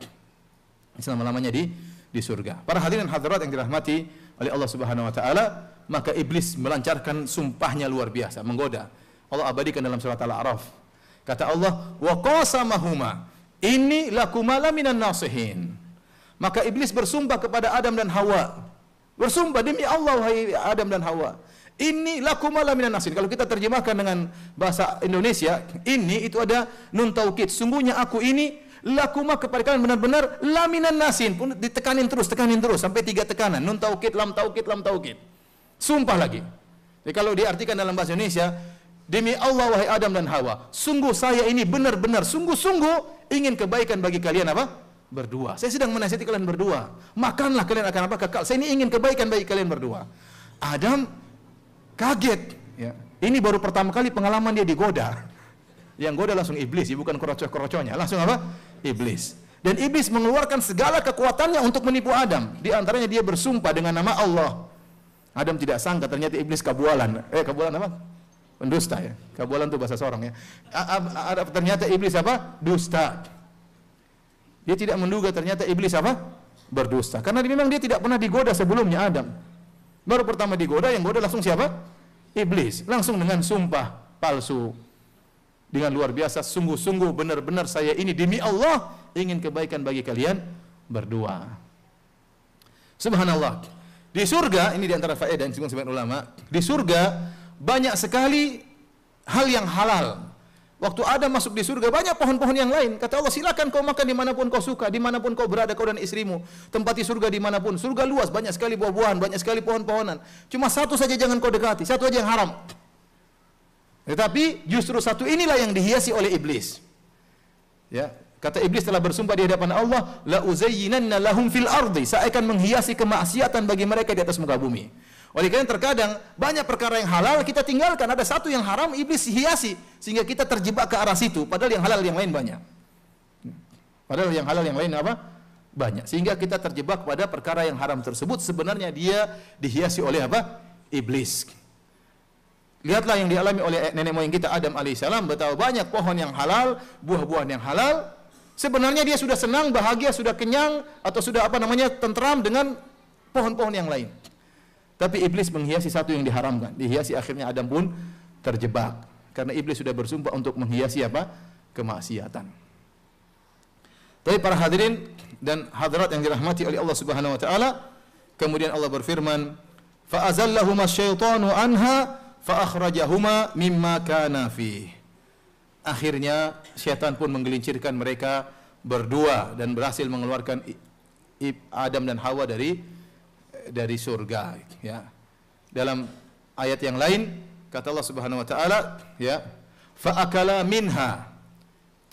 Selama-lamanya di surga. Para hadirin hadirat yang dirahmati oleh Allah Subhanahu wa taala, maka iblis melancarkan sumpahnya luar biasa, menggoda. Allah abadikan dalam surat Al-A'raf. Kata Allah, wa qasamahuma inni lakuma laminan nasihin. Maka iblis bersumpah kepada Adam dan Hawa. Bersumpah, demi Allah wahai Adam dan Hawa, inni lakuma laminan nasihin. Kalau kita terjemahkan dengan bahasa Indonesia, ini itu ada nun taukid. Sungguhnya aku ini lakuma kepada kalian benar-benar laminan nasihin. Pun tekanin terus sampai 3 tekanan. Nun taukid, lam taukid, lam taukid. Sumpah lagi. Jadi kalau diartikan dalam bahasa Indonesia, demi Allah wahai Adam dan Hawa, sungguh saya ini benar-benar sungguh-sungguh ingin kebaikan bagi kalian apa? Berdua. Saya sedang menasihati kalian berdua. Makanlah kalian akan apa? Kekal. Saya ini ingin kebaikan bagi kalian berdua. Adam kaget. Ya. Ini baru pertama kali pengalaman dia digoda. Yang goda langsung iblis, bukan kroco-kroconya. Langsung apa? Iblis. Dan iblis mengeluarkan segala kekuatannya untuk menipu Adam. Di antaranya dia bersumpah dengan nama Allah. Adam tidak sangka ternyata iblis kabualan. Kabualan apa? Pendusta ya. Kabualan itu bahasa Sorong ya. Ternyata iblis apa? Dusta. Dia tidak menduga ternyata iblis apa? Berdusta. Karena memang dia tidak pernah digoda sebelumnya Adam. Baru pertama digoda, yang goda langsung siapa? Iblis. Langsung dengan sumpah palsu. Dengan luar biasa, sungguh-sungguh benar-benar saya ini demi Allah ingin kebaikan bagi kalian berdua. Subhanallah. Di surga, ini diantara faedah yang disebut sebagian ulama, di surga banyak sekali hal yang halal. Waktu Adam masuk di surga, banyak pohon-pohon yang lain. Kata Allah, silakan kau makan dimanapun kau suka, dimanapun kau berada, kau dan istrimu. Tempati surga dimanapun. Surga luas, banyak sekali buah-buahan, banyak sekali pohon-pohonan. Cuma satu saja jangan kau dekati, satu aja yang haram. Tetapi justru satu inilah yang dihiasi oleh iblis. Ya, kata iblis telah bersumpah di hadapan Allah, la uzayyinanna lahum fil ardi. Saya akan menghiasi kemaksiatan bagi mereka di atas muka bumi. Oleh karena terkadang banyak perkara yang halal kita tinggalkan, ada satu yang haram iblis hiasi sehingga kita terjebak ke arah situ, padahal yang halal yang lain banyak. Padahal yang halal yang lain apa? Banyak. Sehingga kita terjebak pada perkara yang haram tersebut, sebenarnya dia dihiasi oleh apa? Iblis. Lihatlah yang dialami oleh nenek moyang kita Adam alaihissalam, betapa banyak pohon yang halal, buah-buahan yang halal. Sebenarnya dia sudah senang, bahagia, sudah kenyang atau sudah tentram dengan pohon-pohon yang lain. Tapi iblis menghiasi satu yang diharamkan. Dihiasi, akhirnya Adam pun terjebak. Karena iblis sudah bersumpah untuk menghiasi apa? Kemaksiatan. Tapi para hadirin dan hadirat yang dirahmati oleh Allah Subhanahu wa taala, kemudian Allah berfirman, "Fa azallahuma asyaitanu anha fa akhrajahuma mimma kana fi." Akhirnya syaitan pun menggelincirkan mereka berdua dan berhasil mengeluarkan Adam dan Hawa dari surga, ya. Dalam ayat yang lain kata Allah Subhanahu wa taala, ya, fa akala minha.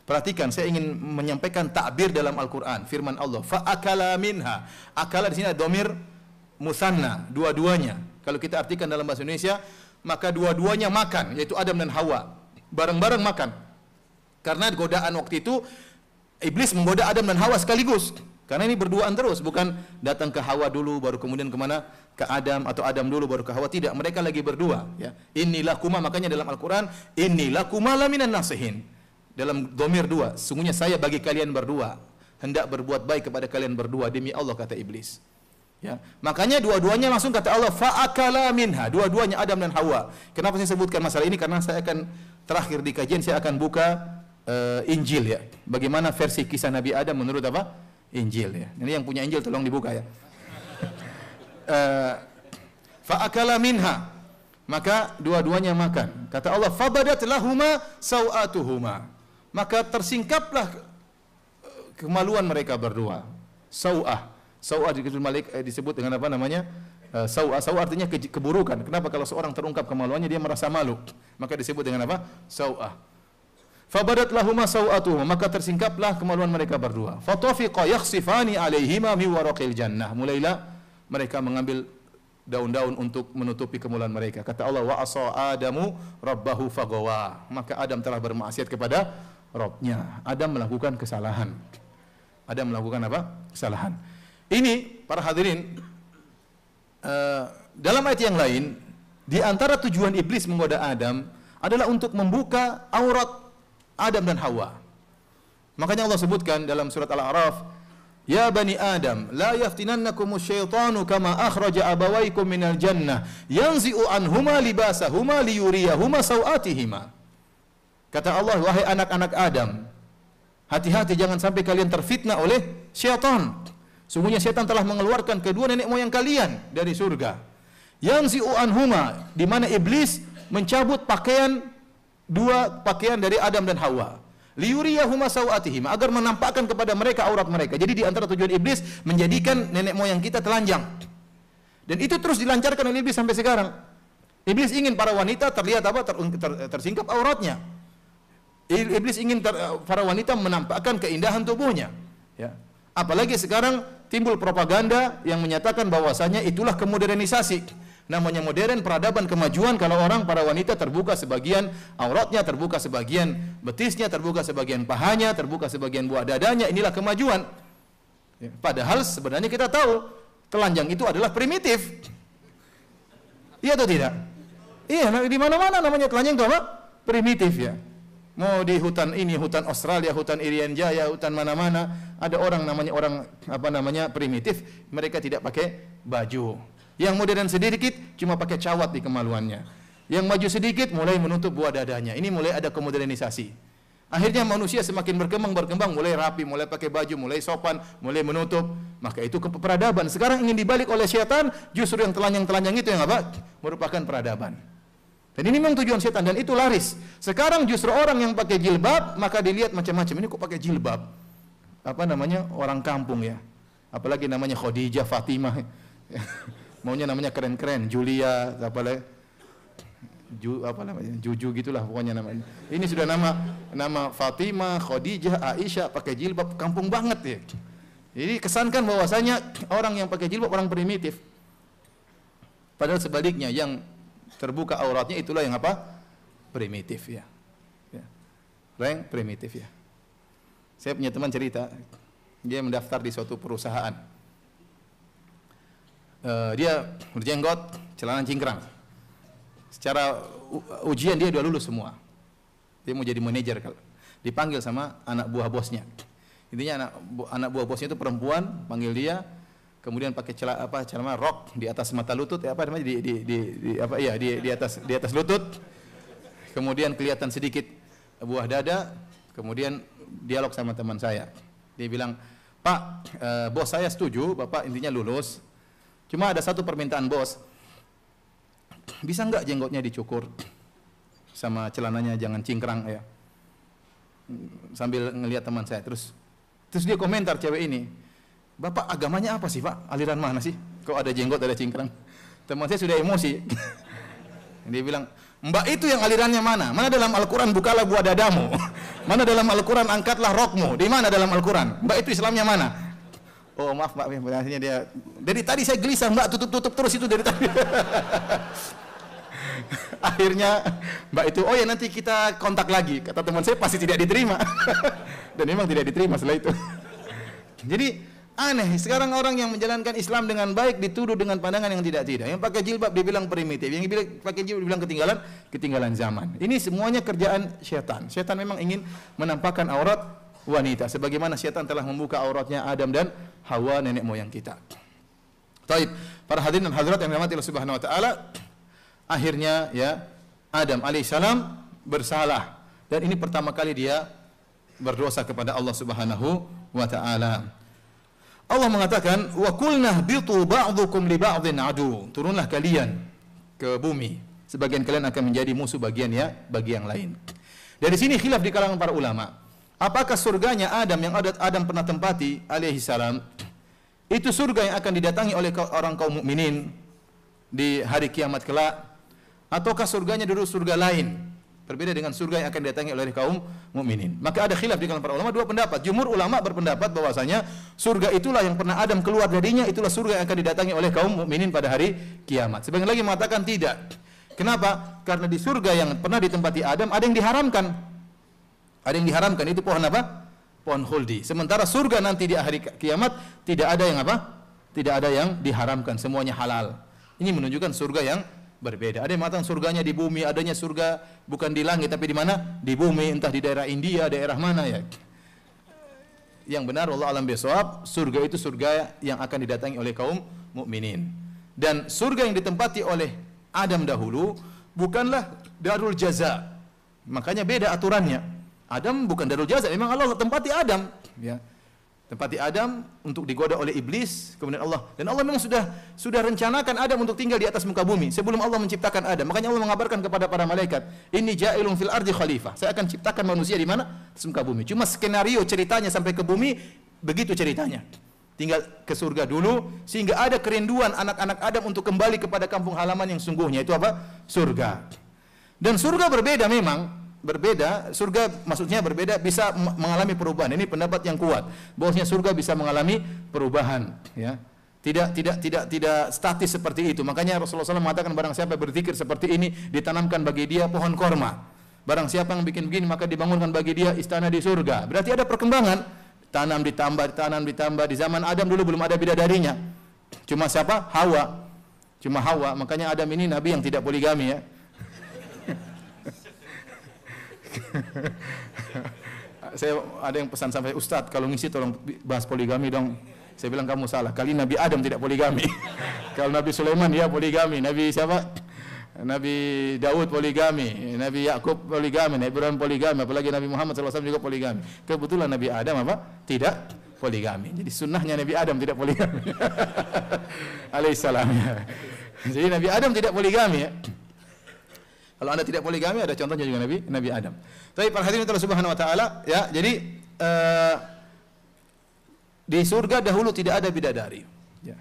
Perhatikan, saya ingin menyampaikan takbir dalam Al-Qur'an. Firman Allah, fa akala minha. Akala di sini ada dhamir musanna, dua-duanya. Kalau kita artikan dalam bahasa Indonesia, maka dua-duanya makan, yaitu Adam dan Hawa. Bareng-bareng makan. Karena godaan waktu itu iblis menggoda Adam dan Hawa sekaligus. Karena ini berduaan terus, bukan datang ke Hawa dulu baru kemudian kemana? Ke Adam, atau Adam dulu baru ke Hawa. Tidak, mereka lagi berdua, ya. Inilah kuma, makanya dalam Al-Qur'an, inilah kuma laminan nasihin. Dalam dhamir dua, sungguhnya saya bagi kalian berdua hendak berbuat baik kepada kalian berdua demi Allah, kata iblis. Ya, makanya dua-duanya langsung kata Allah, fa'akala minha, dua-duanya Adam dan Hawa. Kenapa saya sebutkan masalah ini? Karena saya akan terakhir di kajian saya akan buka Injil, ya. Bagaimana versi kisah Nabi Adam menurut apa? Injil, ya. Ini yang punya Injil tolong dibuka, ya. Fa'akala minha, maka dua-duanya makan. Kata Allah, fabadat lahuma sawatuhuma, maka tersingkaplah kemaluan mereka berdua. Sawah disebut dengan apa namanya? Sawah artinya keburukan. Kenapa? Kalau seorang terungkap kemaluannya dia merasa malu, maka disebut dengan apa? Sawah. Fabadat lahuma sawatuhuma, maka tersingkaplah kemaluan mereka berdua. Fatafiqa yakhsifani alaihima min waraqil jannah. Mulailah mereka mengambil daun-daun untuk menutupi kemaluan mereka. Kata Allah, wa asa Adamu rabbahu fagawa. Maka Adam telah bermaksiat kepada Rabbnya. Adam melakukan kesalahan. Adam melakukan apa? Kesalahan. Ini para hadirin, dalam ayat yang lain, di antara tujuan iblis menggoda Adam adalah untuk membuka aurat Adam dan Hawa. Makanya Allah sebutkan dalam surat Al-A'raf, ya bani Adam, la yaftinannakumus syaitanu kama akhraja abawaykum minal jannah, yanzi'u anhuma libasahuma liyuriyahuma sawatihima. Kata Allah, wahai anak-anak Adam, hati-hati jangan sampai kalian terfitnah oleh syaitan. Sungguhnya syaitan telah mengeluarkan kedua nenek moyang kalian dari surga. Yanzi'u anhuma, di mana iblis mencabut dua pakaian dari Adam dan Hawa. Liyuriyahuma sawatihima, agar menampakkan kepada mereka aurat mereka. Jadi di antara tujuan iblis menjadikan nenek moyang kita telanjang. Dan itu terus dilancarkan oleh iblis sampai sekarang. Iblis ingin para wanita terlihat apa? Tersingkap auratnya. Iblis ingin para wanita menampakkan keindahan tubuhnya. Ya. Apalagi sekarang timbul propaganda yang menyatakan bahwasanya itulah kemodernisasi. Namanya modern, peradaban, kemajuan. Kalau para wanita terbuka sebagian auratnya, terbuka sebagian betisnya, terbuka sebagian pahanya, terbuka sebagian buah dadanya, inilah kemajuan. Ya, padahal sebenarnya kita tahu telanjang itu adalah primitif. Iya atau tidak? Iya, di mana-mana namanya telanjang itu apa? Primitif, ya. Mau di hutan ini, hutan Australia, hutan Irian Jaya, hutan mana-mana, ada orang primitif, mereka tidak pakai baju. Yang modern sedikit cuma pakai cawat di kemaluannya. Yang maju sedikit mulai menutup buah dadanya. Ini mulai ada kemodernisasi. Akhirnya manusia semakin berkembang, mulai rapi, mulai pakai baju, mulai sopan, mulai menutup. Maka itu peradaban. Sekarang ingin dibalik oleh syaitan, justru yang telanjang-telanjang itu yang apa? Merupakan peradaban. Dan ini memang tujuan setan dan itu laris. Sekarang justru orang yang pakai jilbab maka dilihat macam-macam. Ini kok pakai jilbab? Apa namanya? Orang kampung ya. Apalagi namanya Khadijah, Fatimah. Maunya namanya keren-keren, Julia, apa namanya? Juju gitulah pokoknya namanya. Ini sudah nama Fatimah, Khadijah, Aisyah pakai jilbab, kampung banget ya. Jadi kesankan bahwasanya orang yang pakai jilbab orang primitif. Padahal sebaliknya yang terbuka auratnya itulah yang apa? Primitif ya. Yang primitif ya. Saya punya teman cerita, dia mendaftar di suatu perusahaan. Dia berjenggot, celana cingkrang. Secara ujian dia udah lulus semua. Dia mau jadi manajer kalau dipanggil sama anak buah bosnya. Intinya anak buah bosnya itu perempuan, panggil dia. Kemudian pakai celana rok di atas mata lutut di atas lutut. Kemudian kelihatan sedikit buah dada. Kemudian dialog sama teman saya. Dia bilang, "Pak, bos saya setuju, Bapak intinya lulus. Cuma ada satu permintaan bos. Bisa enggak jenggotnya dicukur? Sama celananya jangan cingkrang ya." Sambil ngelihat teman saya terus dia komentar cewek ini, "Bapak agamanya apa sih Pak? Aliran mana sih? Kok ada jenggot ada cingkrang?" Teman saya sudah emosi. Dia bilang, "Mbak itu yang alirannya mana? Mana dalam Al-Quran bukalah buah dadamu? Mana dalam Al-Quran angkatlah rokmu? Di mana dalam Al-Quran? Mbak itu Islamnya mana?" "Oh maaf Mbak," akhirnya dia, "dari tadi saya gelisah Mbak, tutup terus itu dari tadi." Akhirnya Mbak itu, "Oh ya nanti kita kontak lagi." Kata teman saya, pasti tidak diterima. Dan memang tidak diterima setelah itu. Jadi aneh, sekarang orang yang menjalankan Islam dengan baik dituduh dengan pandangan yang tidak-tidak. Yang pakai jilbab dibilang primitif, yang pakai jilbab dibilang ketinggalan zaman. Ini semuanya kerjaan syaitan. Syaitan memang ingin menampakkan aurat wanita sebagaimana syaitan telah membuka auratnya Adam dan Hawa nenek moyang kita. Taib, para hadirin dan hadirat yang dirahmati Allah Subhanahu wa taala, akhirnya ya Adam alaihissalam bersalah dan ini pertama kali dia berdosa kepada Allah Subhanahu wa taala. Allah mengatakan, "Wa qulna bitu ba'dukum li ba'dhin adu." Turunlah kalian ke bumi, sebagian kalian akan menjadi musuh bagi yang lain. Dari sini khilaf di kalangan para ulama. Apakah surganya Adam yang Adam pernah tempati alaihi salam itu surga yang akan didatangi oleh orang kaum mukminin di hari kiamat kelak, ataukah surganya dulu surga lain berbeda dengan surga yang akan didatangi oleh kaum mukminin? Maka ada khilaf di kalangan para ulama, dua pendapat. Jumhur ulama berpendapat bahwasanya surga itulah yang pernah Adam keluar darinya, itulah surga yang akan didatangi oleh kaum mukminin pada hari kiamat. Sebagian lagi mengatakan tidak. Kenapa? Karena di surga yang pernah ditempati Adam ada yang diharamkan. Ada yang diharamkan, itu pohon apa? Pohon khuldi. Sementara surga nanti di hari kiamat tidak ada yang apa? Tidak ada yang diharamkan, semuanya halal. Ini menunjukkan surga yang berbeda. Ada yang mengatakan surganya di bumi, adanya surga bukan di langit tapi di mana? Di bumi, entah di daerah India, daerah mana ya. Yang benar Allah alam bisawab, surga itu surga yang akan didatangi oleh kaum mukminin. Dan surga yang ditempati oleh Adam dahulu bukanlah darul jaza. Makanya beda aturannya. Adam bukan darul jaza, memang Allah tempati Adam, ya. Tempati Adam untuk digoda oleh iblis, kemudian Allah, dan Allah memang sudah rencanakan Adam untuk tinggal di atas muka bumi sebelum Allah menciptakan Adam. Makanya Allah mengabarkan kepada para malaikat, "Inni ja'ilun fil ardi khalifah." Saya akan ciptakan manusia di mana? Di muka bumi. Cuma skenario ceritanya sampai ke bumi begitu ceritanya. Tinggal ke surga dulu sehingga ada kerinduan anak-anak Adam untuk kembali kepada kampung halaman yang sungguhnya, itu apa? Surga. Dan surga berbeda memang. Berbeda, surga maksudnya berbeda, bisa mengalami perubahan. Ini pendapat yang kuat bahwasanya surga bisa mengalami perubahan, ya. Tidak statis seperti itu. Makanya Rasulullah SAW mengatakan, barang siapa berzikir seperti ini ditanamkan bagi dia pohon korma. Barang siapa yang bikin begini maka dibangunkan bagi dia istana di surga. Berarti ada perkembangan, tanam ditambah. Di zaman Adam dulu belum ada bidadarinya. Cuma siapa? Hawa. Cuma Hawa. Makanya Adam ini nabi yang tidak poligami, ya. Saya ada yang pesan sampai, "Ustadz, kalau ngisi tolong bahas poligami dong." Saya bilang, "Kamu salah. Kali Nabi Adam tidak poligami." Kalau Nabi Sulaiman dia poligami, Nabi siapa? Nabi Daud poligami, Nabi Yakub poligami, Nabi Ibrahim poligami, apalagi Nabi Muhammad SAW juga poligami. Kebetulan Nabi Adam apa? Tidak poligami. Jadi sunnahnya Nabi Adam tidak poligami. Alaihissalam. Jadi Nabi Adam tidak poligami, ya. Kalau Anda tidak poligami, ada contohnya juga Nabi Adam. Tapi para hadirin Allah Subhanahu wa taala, ya, jadi di surga dahulu tidak ada bidadari. Ya.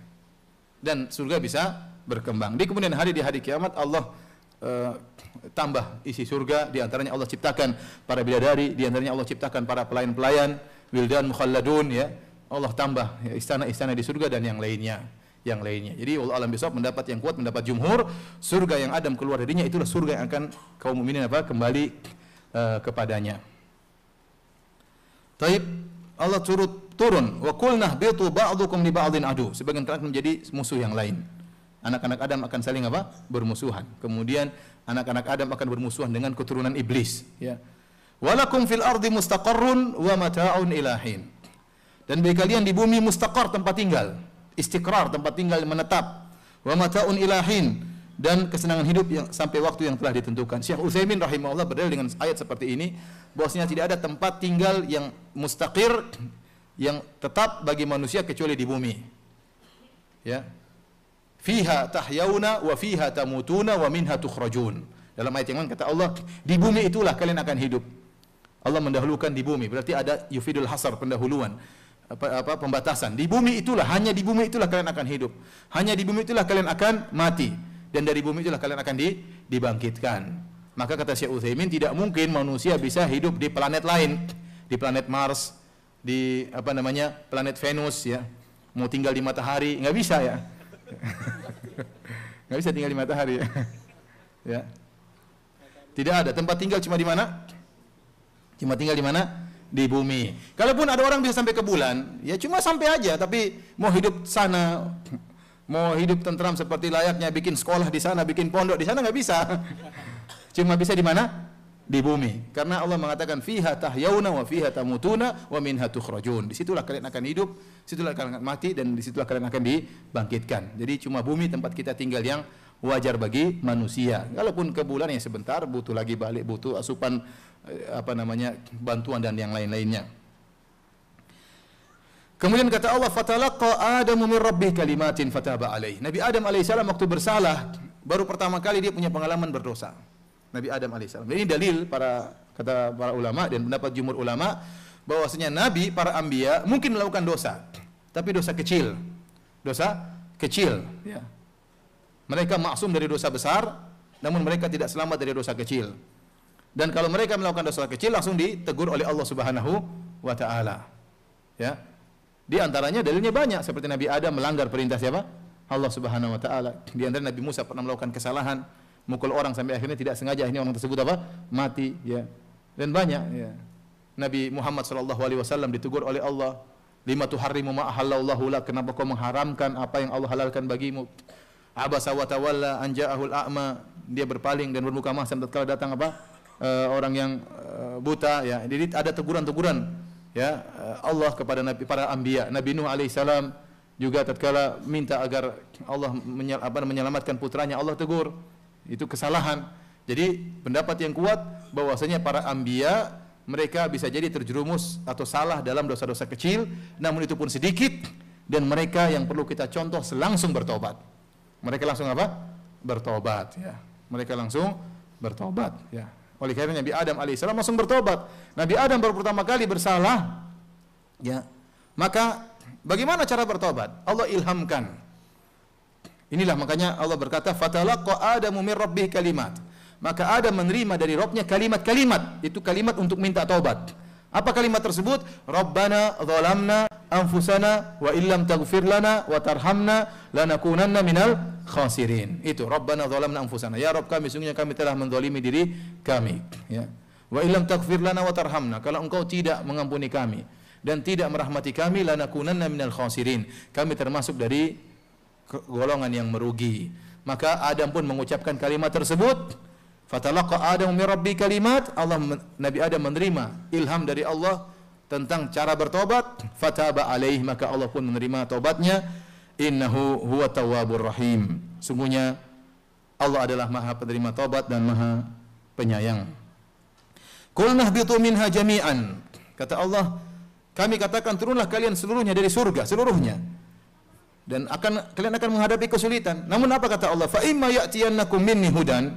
Dan surga bisa berkembang. Di kemudian hari, di hari kiamat, Allah tambah isi surga. Di antaranya Allah ciptakan para bidadari, di antaranya Allah ciptakan para pelayan-pelayan, wildan mukhalladun, ya. Allah tambah istana-istana di surga dan yang lainnya. Jadi Allah alam bisawab pendapat yang kuat, pendapat jumhur, surga yang Adam keluar darinya itulah surga yang akan kaum mukminin kembali kepadanya. Taib, Allah turun, wa qulna bitu ba'dukum li ba'din adu. Sebagian kalian menjadi musuh yang lain. Anak-anak Adam akan saling bermusuhan. Kemudian anak-anak Adam akan bermusuhan dengan keturunan iblis, ya. Walakum fil ardi mustaqarrun wa mata'un ilahin. Dan bagi kalian di bumi mustaqar, tempat tinggal. Istiqrar, tempat tinggal menetap, wa mata'un ilahin, dan kesenangan hidup yang sampai waktu yang telah ditentukan. Syekh Utsaimin rahimahullah berdalil dengan ayat seperti ini, bahwasanya tidak ada tempat tinggal yang mustaqir, yang tetap bagi manusia kecuali di bumi. Ya. Fiha tahyauna wa fiha tamutuna wa minha tukhrajun. Dalam ayat yang lain kata Allah, di bumi itulah kalian akan hidup. Allah mendahulukan di bumi, berarti ada yufidul hasar, pendahuluan. Pembatasan. Di bumi itulah, hanya di bumi itulah kalian akan hidup. Hanya di bumi itulah kalian akan mati, dan dari bumi itulah kalian akan dibangkitkan. Maka kata Syekh Utsaimin, tidak mungkin manusia bisa hidup di planet lain, di planet Mars, di planet Venus, ya. Mau tinggal di matahari nggak bisa, ya. Nggak bisa tinggal di matahari, ya. Ya. Tidak ada tempat tinggal, cuma di mana? Cuma tinggal di mana? Di bumi. Kalaupun ada orang bisa sampai ke bulan, ya cuma sampai aja, tapi mau hidup sana, mau hidup tentram seperti layaknya bikin sekolah di sana, bikin pondok di sana, nggak bisa. Cuma bisa di mana? Di bumi. Karena Allah mengatakan fiha tahyauna wa fiha tamutuna wa minha tukhrajun. Disitulah kalian akan hidup, situlah kalian akan mati, dan disitulah kalian akan dibangkitkan. Jadi cuma bumi tempat kita tinggal yang wajar bagi manusia. Kalaupun ke bulan yang sebentar, butuh lagi balik, butuh asupan bantuan dan yang lain-lainnya. Kemudian kata Allah, fatalaqa Adamu min rabbih kalimatin fataba alaihi. Nabi Adam alaihissalam waktu bersalah, baru pertama kali dia punya pengalaman berdosa. Nabi Adam alaihissalam. Ini dalil kata para ulama dan pendapat jumhur ulama, bahwasanya nabi, para anbiya mungkin melakukan dosa, tapi dosa kecil. Ya. Mereka maksum dari dosa besar, namun mereka tidak selamat dari dosa kecil. Dan kalau mereka melakukan dosa kecil, langsung ditegur oleh Allah Subhanahu wa taala. Ya. Di antaranya dalilnya banyak, seperti Nabi Adam melanggar perintah siapa? Allah Subhanahu wa taala. Di antara Nabi Musa pernah melakukan kesalahan, mukul orang sampai akhirnya tidak sengaja ini orang tersebut mati, ya. Dan banyak, ya. Nabi Muhammad sallallahu alaihi wasallam ditegur oleh Allah, lima tuharrimu ma ahallallahu lak, kenapa kau mengharamkan apa yang Allah halalkan bagimu? Abasa wa tawalla an ja'ahul a'ma, dia berpaling dan bermuka masam tatkala datang orang yang buta, ya. Jadi ada teguran-teguran, ya, Allah kepada nabi, para anbiya. Nabi Nuh alaihissalam juga tatkala minta agar Allah menyelamatkan putranya, Allah tegur. Itu kesalahan. Jadi pendapat yang kuat bahwasanya para anbiya mereka bisa jadi terjerumus atau salah dalam dosa-dosa kecil, namun itu pun sedikit, dan mereka yang perlu kita contoh langsung bertobat. Mereka langsung bertobat, ya. Mereka langsung bertobat, ya. Oleh karena Nabi Adam alaihissalam langsung bertobat. Nabi Adam baru pertama kali bersalah, ya. Maka bagaimana cara bertobat? Allah ilhamkan. Inilah makanya Allah berkata, fatalaqa Adamu min rabbih kalimat. Maka Adam menerima dari Rabbnya kalimat-kalimat. Itu kalimat untuk minta taubat. Apa kalimat tersebut? Rabbana zalamna anfusana wa illam taghfir lana wa tarhamna lanakunanna minal khasirin. Itu Rabbana zalamna anfusana. Ya Rabb kami, sungguhnya kami telah menzalimi diri kami, ya. Wa illam taghfir lana wa tarhamna, kalau engkau tidak mengampuni kami dan tidak merahmati kami, lanakunanna minal khasirin, kami termasuk dari golongan yang merugi. Maka Adam pun mengucapkan kalimat tersebut. Fatalaqa Adam min rabbi kalimat. Nabi Adam menerima ilham dari Allah tentang cara bertobat. Fataba alaih, maka Allah pun menerima taubatnya. Innahu huwa tawwabur rahim. Sungguhnya Allah adalah Maha penerima taubat dan Maha penyayang. Qul nahbitu minha jami'an. Kata Allah, kami katakan turunlah kalian seluruhnya dari surga, seluruhnya. Dan kalian akan menghadapi kesulitan. Namun apa kata Allah? Fa imma ya'tiyannakum minni hudan.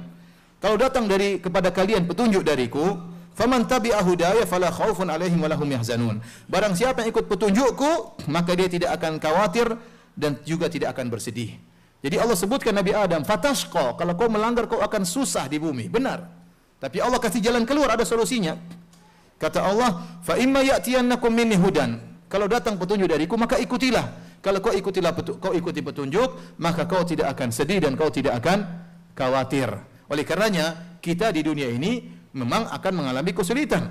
Kalau datang kepada kalian petunjuk dariku, faman tabi'a hudaya fala khaufun 'alaihim wa lahum yahzanun. Barang siapa yang ikut petunjukku, maka dia tidak akan khawatir dan juga tidak akan bersedih. Jadi Allah sebutkan Nabi Adam, fatashqa, kalau kau melanggar kau akan susah di bumi. Benar. Tapi Allah kasih jalan keluar, ada solusinya. Kata Allah, fa imma ya'tiyannakum minni hudan. Kalau datang petunjuk dariku, maka ikutilah. Kalau kau ikuti petunjuk, maka kau tidak akan sedih dan kau tidak akan khawatir. Oleh karenanya, kita di dunia ini memang akan mengalami kesulitan.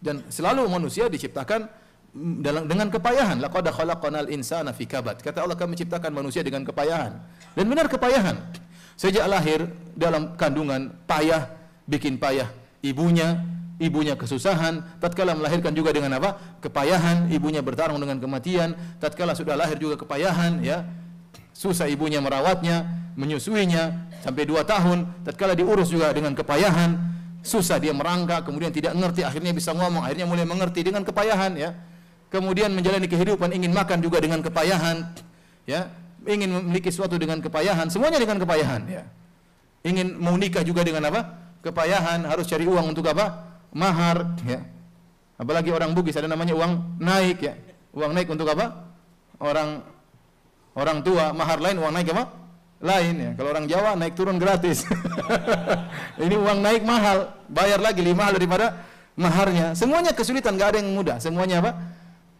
Dan selalu manusia diciptakan dengan kepayahan. Laqad khalaqnal insana fi kabad. Kata Allah, kami menciptakan manusia dengan kepayahan. Dan benar kepayahan. Sejak lahir dalam kandungan payah, bikin payah ibunya kesusahan, tatkala melahirkan juga dengan apa? Kepayahan, ibunya bertarung dengan kematian, tatkala sudah lahir juga kepayahan, ya. Susah ibunya merawatnya, menyusuinya sampai 2 tahun, tatkala diurus juga dengan kepayahan, susah dia merangkak, kemudian tidak mengerti, akhirnya bisa ngomong, akhirnya mulai mengerti dengan kepayahan, ya. Kemudian menjalani kehidupan, ingin makan juga dengan kepayahan, ya. Ingin memiliki sesuatu dengan kepayahan, semuanya dengan kepayahan, ya. Ingin mau nikah juga dengan apa? Kepayahan, harus cari uang untuk apa? Mahar, ya. Apalagi orang Bugis ada namanya uang naik, ya. Uang naik untuk apa? Orang tua, mahar lain, uang naik apa? Lain, ya. Kalau orang Jawa naik turun gratis. Ini uang naik mahal, bayar lagi lebih mahal daripada maharnya. Semuanya kesulitan, enggak ada yang mudah, semuanya apa?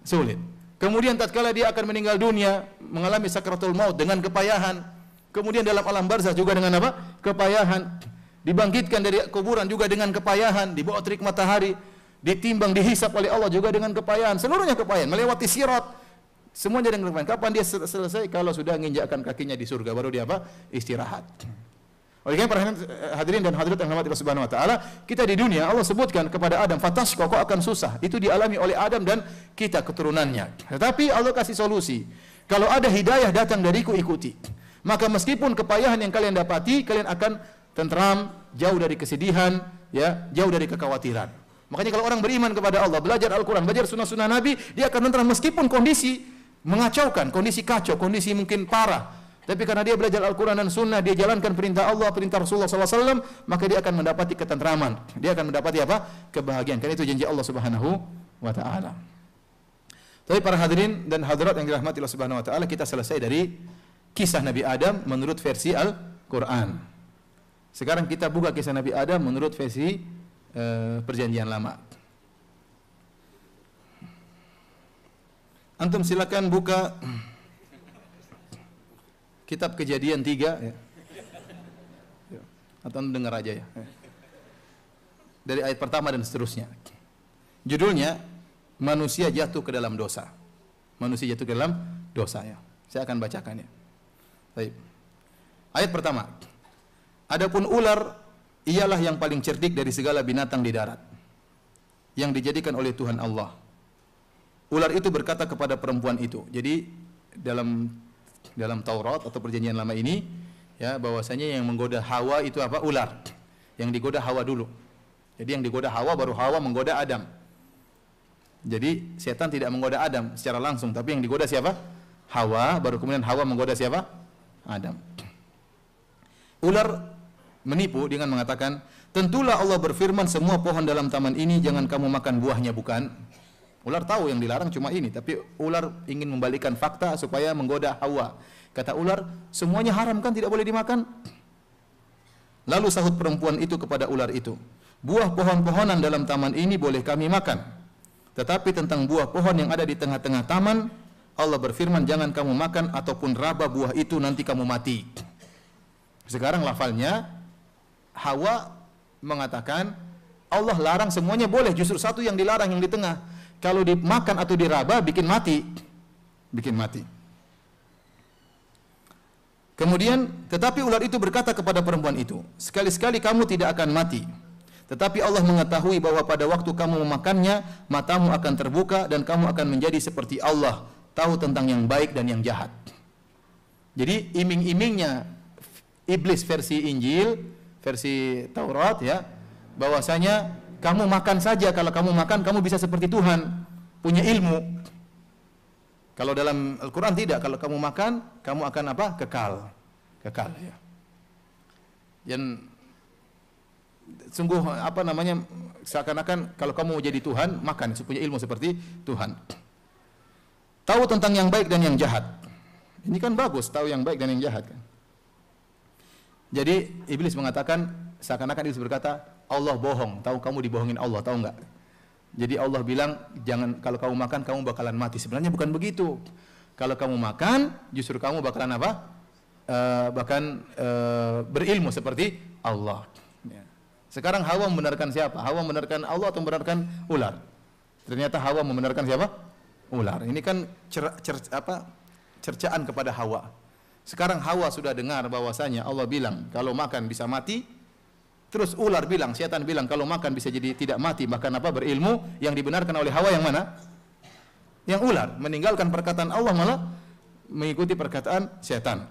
Sulit. Kemudian tatkala dia akan meninggal dunia, mengalami sakratul maut dengan kepayahan. Kemudian dalam alam barzakh juga dengan apa? Kepayahan. Dibangkitkan dari kuburan juga dengan kepayahan, di bawah terik matahari, ditimbang, dihisap oleh Allah juga dengan kepayahan. Seluruhnya kepayahan, melewati sirat, semuanya dengan kepayahan. Kapan dia selesai? Kalau sudah menginjakkan kakinya di surga, baru dia apa? Istirahat. Oleh karena para hadirin dan hadirat yang dirahmati Allah Subhanahu wa taala, kita di dunia Allah sebutkan kepada Adam, fatashqa, kau akan susah. Itu dialami oleh Adam dan kita keturunannya. Tetapi Allah kasih solusi. Kalau ada hidayah datang dariku, ikuti. Maka meskipun kepayahan yang kalian dapati, kalian akan tentram, jauh dari kesedihan, ya, jauh dari kekhawatiran. Makanya kalau orang beriman kepada Allah, belajar Al-Quran, belajar sunnah-sunnah Nabi, dia akan tentram meskipun kondisi mengacaukan, kondisi kacau, kondisi mungkin parah. Tapi karena dia belajar Al-Quran dan Sunnah, dia jalankan perintah Allah, perintah Rasulullah SAW, maka dia akan mendapati ketentraman. Dia akan mendapati apa? Kebahagiaan. Karena itu janji Allah Subhanahu wa taala. Tapi para hadirin dan hadirat yang dirahmati Allah Subhanahu wa taala, kita selesai dari kisah Nabi Adam menurut versi Al-Quran. Sekarang kita buka kisah Nabi Adam menurut versi Perjanjian Lama. Antum silakan buka Kitab Kejadian 3, ya. Atau antum dengar aja, ya. Dari ayat pertama dan seterusnya. Judulnya manusia jatuh ke dalam dosa. Manusia jatuh ke dalam dosa, ya. Saya akan bacakan, ya. Baik. Ayat pertama. Adapun ular ialah yang paling cerdik dari segala binatang di darat yang dijadikan oleh Tuhan Allah. Ular itu berkata kepada perempuan itu. Jadi dalam Taurat atau Perjanjian Lama ini, ya, bahwasanya yang menggoda Hawa itu apa? Ular. Yang digoda Hawa dulu. Jadi yang digoda Hawa baru Hawa menggoda Adam. Jadi setan tidak menggoda Adam secara langsung, tapi yang digoda siapa? Hawa, baru kemudian Hawa menggoda siapa? Adam. Ular menipu dengan mengatakan, tentulah Allah berfirman, semua pohon dalam taman ini jangan kamu makan buahnya, bukan? Ular tahu yang dilarang cuma ini, tapi ular ingin membalikkan fakta supaya menggoda Hawa. Kata ular, semuanya haram kan, tidak boleh dimakan? Lalu sahut perempuan itu kepada ular itu, buah pohon-pohonan dalam taman ini boleh kami makan. Tetapi tentang buah pohon yang ada di tengah-tengah taman, Allah berfirman, jangan kamu makan ataupun raba buah itu, nanti kamu mati. Sekarang lafalnya, Hawa mengatakan, Allah larang semuanya boleh, justru satu yang dilarang, yang di tengah. Kalau dimakan atau diraba, bikin mati. Bikin mati. Kemudian, tetapi ular itu berkata kepada perempuan itu, sekali-sekali kamu tidak akan mati. Tetapi Allah mengetahui bahwa pada waktu kamu memakannya, matamu akan terbuka dan kamu akan menjadi seperti Allah, tahu tentang yang baik dan yang jahat. Jadi iming-imingnya iblis versi Injil, versi Taurat, ya, bahwasanya kamu makan saja, kalau kamu makan kamu bisa seperti Tuhan, punya ilmu. Kalau dalam Al-Quran tidak, kalau kamu makan kamu akan apa? Kekal, ya. Dan sungguh apa namanya, seakan-akan kalau kamu mau jadi Tuhan, makan, punya ilmu seperti Tuhan. Tahu tentang yang baik dan yang jahat. Ini kan bagus, tahu yang baik dan yang jahat kan. Jadi iblis mengatakan, seakan-akan iblis berkata, Allah bohong, tahu kamu dibohongin Allah, tahu enggak? Jadi Allah bilang, jangan, kalau kamu makan kamu bakalan mati. Sebenarnya bukan begitu. Kalau kamu makan, justru kamu bakalan apa? Berilmu seperti Allah. Ya. Sekarang Hawa membenarkan siapa? Hawa membenarkan Allah atau membenarkan ular? Ternyata Hawa membenarkan siapa? Ular. Ini kan cercaan kepada Hawa. Sekarang Hawa sudah dengar bahwasanya Allah bilang kalau makan bisa mati. Terus ular bilang, setan bilang kalau makan bisa jadi tidak mati, bahkan apa, berilmu. Yang dibenarkan oleh Hawa yang mana? Yang ular. Meninggalkan perkataan Allah, malah mengikuti perkataan setan.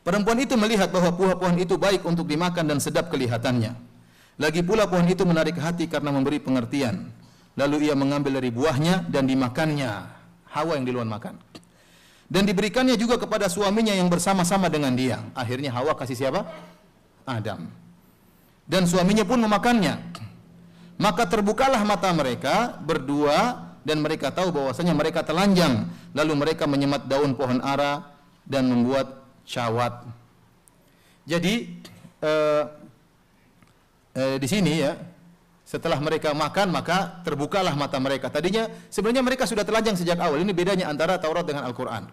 Perempuan itu melihat bahwa buah pohon itu baik untuk dimakan dan sedap kelihatannya. Lagi pula pohon itu menarik hati karena memberi pengertian. Lalu ia mengambil dari buahnya dan dimakannya. Hawa yang duluan makan. Dan diberikannya juga kepada suaminya yang bersama-sama dengan dia. Akhirnya Hawa kasih siapa? Adam. Dan suaminya pun memakannya. Maka terbukalah mata mereka berdua dan mereka tahu bahwasanya mereka telanjang. Lalu mereka menyemat daun pohon ara dan membuat syawat. Jadi di sini ya, setelah mereka makan maka terbukalah mata mereka. Tadinya sebenarnya mereka sudah telanjang sejak awal. Ini bedanya antara Taurat dengan Al-Quran.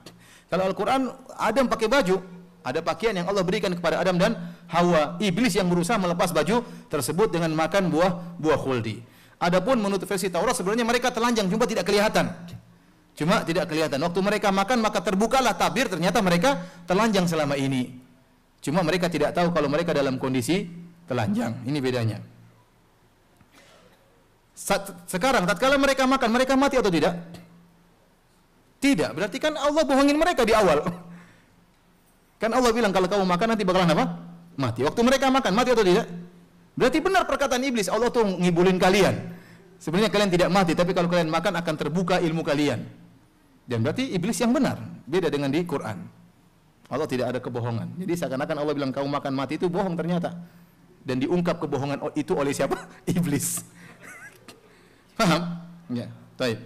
Kalau Al-Quran, Adam pakai baju, ada pakaian yang Allah berikan kepada Adam dan Hawa. Iblis yang berusaha melepas baju tersebut dengan makan buah khuldi. Adapun menurut versi Taurat sebenarnya mereka telanjang, cuma tidak kelihatan. Waktu mereka makan maka terbukalah tabir, ternyata mereka telanjang selama ini. Cuma mereka tidak tahu kalau mereka dalam kondisi telanjang. Ini bedanya. Sekarang tatkala mereka makan, mereka mati atau tidak? Tidak, berarti kan Allah bohongin mereka di awal. Kan Allah bilang kalau kamu makan nanti bakalan apa? Mati. Waktu mereka makan, mati atau tidak? Berarti benar perkataan iblis, Allah tuh ngibulin kalian. Sebenarnya kalian tidak mati, tapi kalau kalian makan akan terbuka ilmu kalian. Dan berarti iblis yang benar, beda dengan di Quran. Allah tidak ada kebohongan. Jadi seakan-akan Allah bilang kamu makan mati, itu bohong ternyata. Dan diungkap kebohongan itu oleh siapa? Iblis. Paham? Ya, baik.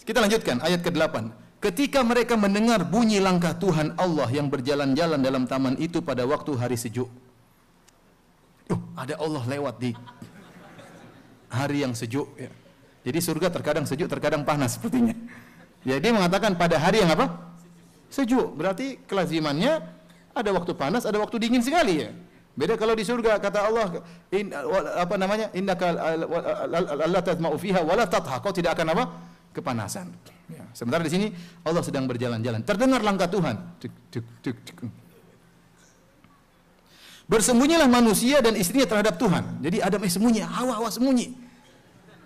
Kita lanjutkan ayat ke-8. Ketika mereka mendengar bunyi langkah Tuhan Allah yang berjalan-jalan dalam taman itu pada waktu hari sejuk. Ada Allah lewat di hari yang sejuk ya. Jadi surga terkadang sejuk, terkadang panas sepertinya. Jadi mengatakan pada hari yang apa? Sejuk. Berarti kelazimannya ada waktu panas, ada waktu dingin sekali ya. Beda kalau di surga kata Allah innaka la tadma'u fiha wa la tadha. Kau tidak akan apa? Kepanasan. Ya. Sementara di sini Allah sedang berjalan-jalan. Terdengar langkah Tuhan. Bersembunyilah manusia dan istrinya terhadap Tuhan. Jadi Adam sembunyi, Hawa sembunyi.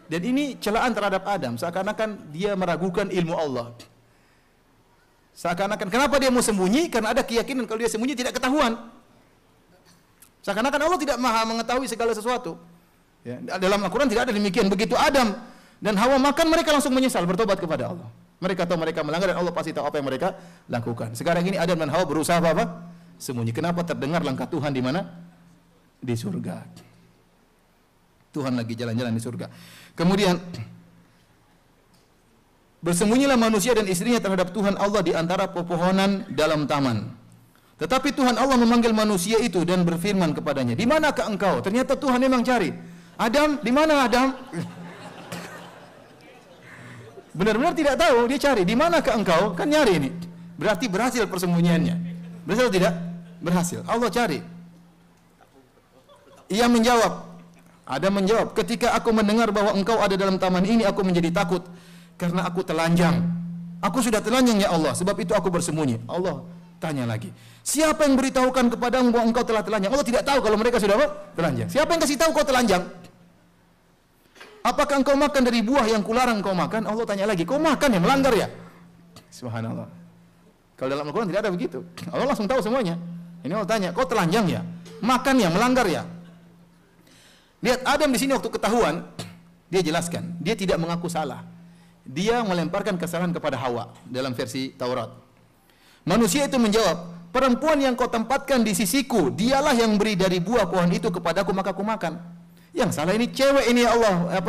Dan ini celaan terhadap Adam. Seakan-akan dia meragukan ilmu Allah. Seakan-akan kenapa dia mau sembunyi? Karena ada keyakinan kalau dia sembunyi tidak ketahuan. Seakan-akan Allah tidak maha mengetahui segala sesuatu. Ya, dalam Al-Quran tidak ada demikian. Begitu Adam dan Hawa makan, mereka langsung menyesal, bertobat kepada Allah. Mereka tahu mereka melanggar dan Allah pasti tahu apa yang mereka lakukan. Sekarang ini Adam dan Hawa berusaha apa? Sembunyi. Kenapa? Terdengar langkah Tuhan di mana? Di surga. Tuhan lagi jalan-jalan di surga. Kemudian bersembunyilah manusia dan istrinya terhadap Tuhan Allah di antara pepohonan dalam taman. Tetapi Tuhan Allah memanggil manusia itu dan berfirman kepadanya, "Di manakah engkau?" Ternyata Tuhan memang cari. Adam, di mana Adam? Benar-benar tidak tahu, dia cari. Di manakah engkau? Kan nyari ini. Berarti berhasil persembunyiannya. Berhasil atau tidak? Berhasil. Allah cari. Ia menjawab. Adam menjawab, "Ketika aku mendengar bahwa engkau ada dalam taman ini, aku menjadi takut karena aku telanjang. Aku sudah telanjang ya Allah, sebab itu aku bersembunyi." Allah tanya lagi, "Siapa yang beritahukan kepadamu bahwa engkau telah telanjang?" Allah tidak tahu kalau mereka sudah apa? Telanjang. Siapa yang kasih tahu kau telanjang? "Apakah engkau makan dari buah yang kularang kau makan?" Allah tanya lagi, "Kau makan ya, melanggar ya?" Subhanallah. Kalau dalam Al-Quran tidak ada begitu. Allah langsung tahu semuanya. Ini Allah tanya, "Kau telanjang ya? Makan ya, melanggar ya?" Lihat Adam di sini waktu ketahuan, dia jelaskan, dia tidak mengaku salah. Dia melemparkan kesalahan kepada Hawa dalam versi Taurat. Manusia itu menjawab, perempuan yang kau tempatkan di sisiku, dialah yang beri dari buah pohon itu kepadaku, maka aku makan. Yang salah ini cewek ini, ya Allah,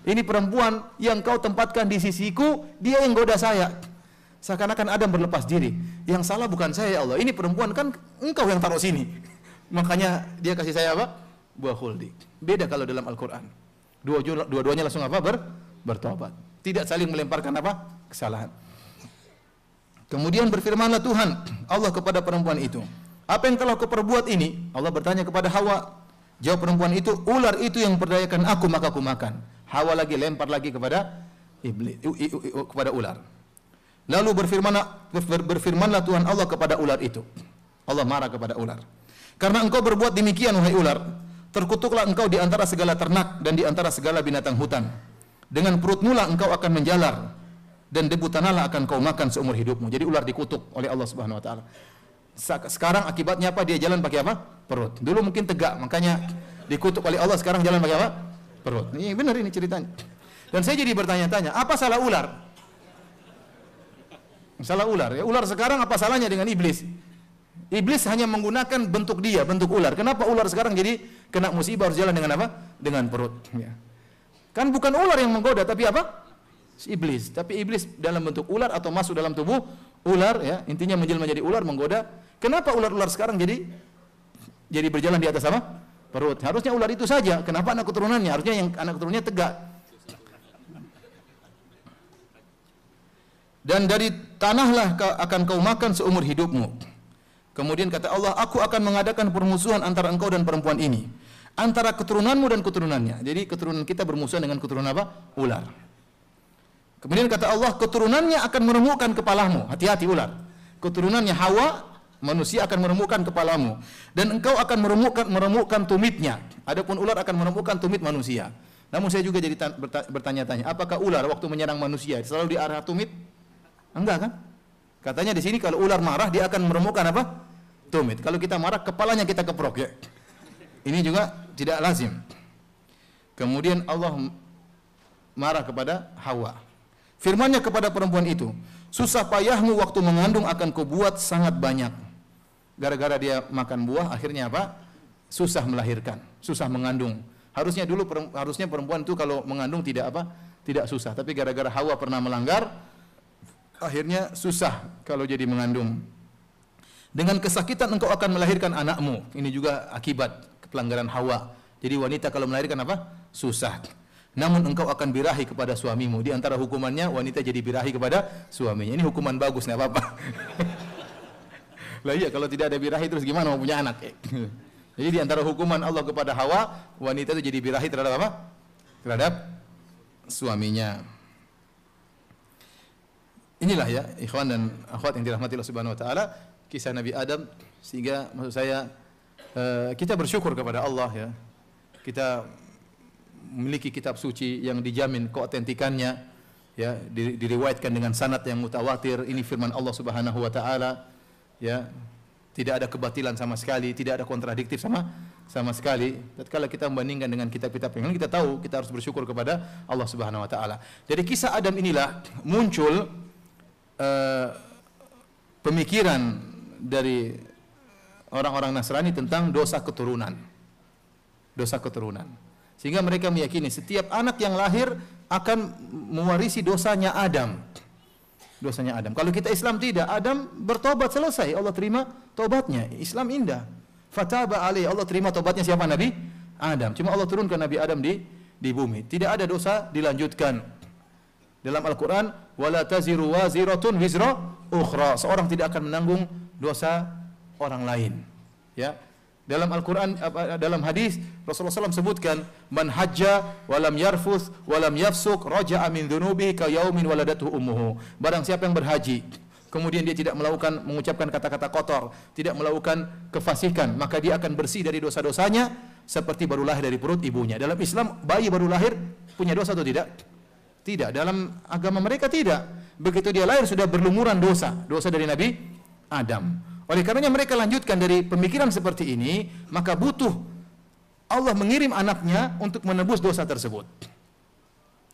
ini perempuan yang kau tempatkan di sisiku, dia yang goda saya. Seakan-akan Adam berlepas diri. Yang salah bukan saya, ya Allah. Ini perempuan, kan engkau yang taruh sini. Makanya dia kasih saya apa? Buah khuldi. Beda kalau dalam Al-Quran. Dua-duanya langsung apa? Bertobat. Tidak saling melemparkan apa? Kesalahan. Kemudian berfirmanlah Tuhan Allah kepada perempuan itu, apa yang telah kau perbuat ini? Allah bertanya kepada Hawa. Jawab perempuan itu, ular itu yang memperdayakan aku, maka aku makan. Hawa lagi lempar lagi kepada iblis, kepada ular. Lalu berfirmanlah Tuhan Allah kepada ular itu. Allah marah kepada ular. Karena engkau berbuat demikian, wahai ular, terkutuklah engkau di antara segala ternak dan di antara segala binatang hutan. Dengan perutmu lah engkau akan menjalar, dan debu tanahlah akan kau makan seumur hidupmu. Jadi ular dikutuk oleh Allah Subhanahu wa taala. Sekarang akibatnya apa? Dia jalan pakai apa? Perut. Dulu mungkin tegak, makanya dikutuk oleh Allah, sekarang jalan pakai apa? Perut. Ini benar ini ceritanya. Dan saya jadi bertanya-tanya, apa salah ular? Salah ular. Ya, ular sekarang apa salahnya dengan iblis? Iblis hanya menggunakan bentuk dia, bentuk ular. Kenapa ular sekarang jadi kena musibah harus jalan dengan apa? Dengan perut. Ya. Kan bukan ular yang menggoda, tapi apa? Iblis. Tapi iblis dalam bentuk ular atau masuk dalam tubuh ular, ya, intinya menjelma jadi ular, menggoda. Kenapa ular-ular sekarang jadi berjalan di atas apa? Perut. Harusnya ular itu saja. Kenapa anak keturunannya? Harusnya yang anak keturunannya tegak. Dan dari tanahlah akan kau makan seumur hidupmu. Kemudian kata Allah, aku akan mengadakan permusuhan antara engkau dan perempuan ini, antara keturunanmu dan keturunannya. Jadi keturunan kita bermusuhan dengan keturunan apa? Ular. Kemudian kata Allah, keturunannya akan meremukkan kepalamu. Hati-hati ular. Keturunannya Hawa, manusia akan meremukkan kepalamu, dan engkau akan meremukkan tumitnya. Adapun ular akan meremukkan tumit manusia. Namun saya juga jadi bertanya-tanya, apakah ular waktu menyerang manusia selalu di arah tumit? Enggak kan? Katanya di sini kalau ular marah dia akan meremukkan apa? Tumit. Kalau kita marah kepalanya kita keprok, ya. Ini juga tidak lazim. Kemudian Allah marah kepada Hawa. Firman-Nya kepada perempuan itu, susah payahmu waktu mengandung akan kubuat sangat banyak. Gara-gara dia makan buah akhirnya apa? Susah melahirkan, susah mengandung. Harusnya perempuan itu kalau mengandung tidak apa? Tidak susah, tapi gara-gara Hawa pernah melanggar, akhirnya susah kalau jadi mengandung. Dengan kesakitan engkau akan melahirkan anakmu. Ini juga akibat pelanggaran Hawa. Jadi wanita kalau melahirkan apa? Susah. Namun engkau akan birahi kepada suamimu. Di antara hukumannya wanita jadi birahi kepada suaminya. Ini hukuman bagus, enggak apa-apa. Lah iya, kalau tidak ada birahi terus gimana mau punya anak? Jadi di antara hukuman Allah kepada Hawa, wanita itu jadi birahi terhadap apa? Terhadap suaminya. Inilah ya, ikhwan dan akhwat yang dirahmati Allah Subhanahu wa taala, kisah Nabi Adam, sehingga maksud saya kita bersyukur kepada Allah, ya. Kita memiliki kitab suci yang dijamin keotentikannya, ya, diriwayatkan dengan sanad yang mutawatir. Ini firman Allah Subhanahu wa taala, ya. Tidak ada kebatilan sama sekali, tidak ada kontradiktif sama sekali. Tatkala kita membandingkan dengan kitab-kitab yang lain, kita tahu kita harus bersyukur kepada Allah Subhanahu wa taala. Dari kisah Adam inilah muncul pemikiran dari orang-orang Nasrani tentang dosa keturunan. Dosa keturunan. Sehingga mereka meyakini setiap anak yang lahir akan mewarisi dosanya Adam. Dosanya Adam. Kalau kita Islam tidak, Adam bertobat selesai, Allah terima tobatnya. Islam indah. Fataba alaihi, Allah terima tobatnya siapa? Nabi Adam. Cuma Allah turunkan Nabi Adam di bumi. Tidak ada dosa dilanjutkan. Dalam Al-Quran, wala taziru waziratun wizra ukhra. Seorang tidak akan menanggung dosa orang lain. Ya. Dalam Al-Quran, dalam hadis Rasulullah SAW sebutkan, man hajja walam yarfuth walam yafsuk raja'a min dhunubihi ka yaumin waladatuhu ummuhu. Barang siapa yang berhaji, kemudian dia tidak mengucapkan kata-kata kotor, tidak melakukan kefasikan, maka dia akan bersih dari dosa-dosanya seperti baru lahir dari perut ibunya. Dalam Islam, bayi baru lahir punya dosa atau tidak? Tidak. Dalam agama mereka tidak. Begitu dia lahir sudah berlumuran dosa dari Nabi Adam. Oleh karenanya mereka lanjutkan dari pemikiran seperti ini, maka butuh Allah mengirim anaknya untuk menebus dosa tersebut.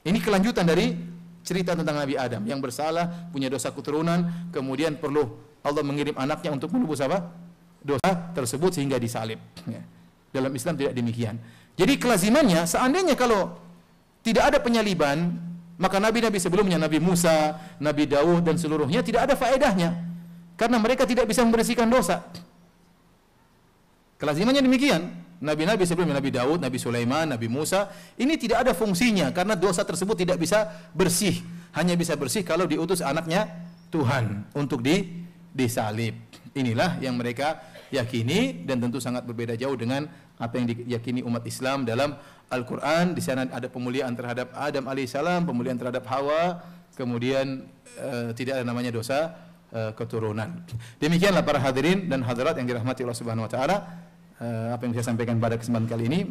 Ini kelanjutan dari cerita tentang Nabi Adam yang bersalah, punya dosa keturunan, kemudian perlu Allah mengirim anaknya untuk menebus apa? Dosa tersebut sehingga disalib. Ya. Dalam Islam tidak demikian. Jadi kelazimannya, seandainya kalau tidak ada penyaliban, maka nabi-nabi sebelumnya, Nabi Musa, Nabi Daud dan seluruhnya tidak ada faedahnya, karena mereka tidak bisa membersihkan dosa. Kelazimannya demikian. Nabi-nabi sebelumnya, Nabi Daud, Nabi Sulaiman, Nabi Musa, ini tidak ada fungsinya karena dosa tersebut tidak bisa bersih. Hanya bisa bersih kalau diutus anaknya Tuhan untuk disalib. Inilah yang mereka yakini, dan tentu sangat berbeda jauh dengan apa yang diyakini umat Islam dalam Al-Quran. Di sana ada pemuliaan terhadap Adam alaihissalam, pemuliaan terhadap Hawa, kemudian tidak ada namanya dosa keturunan. Demikianlah para hadirin dan hadirat yang dirahmati Allah Subhanahu wa taala, apa yang saya sampaikan pada kesempatan kali ini.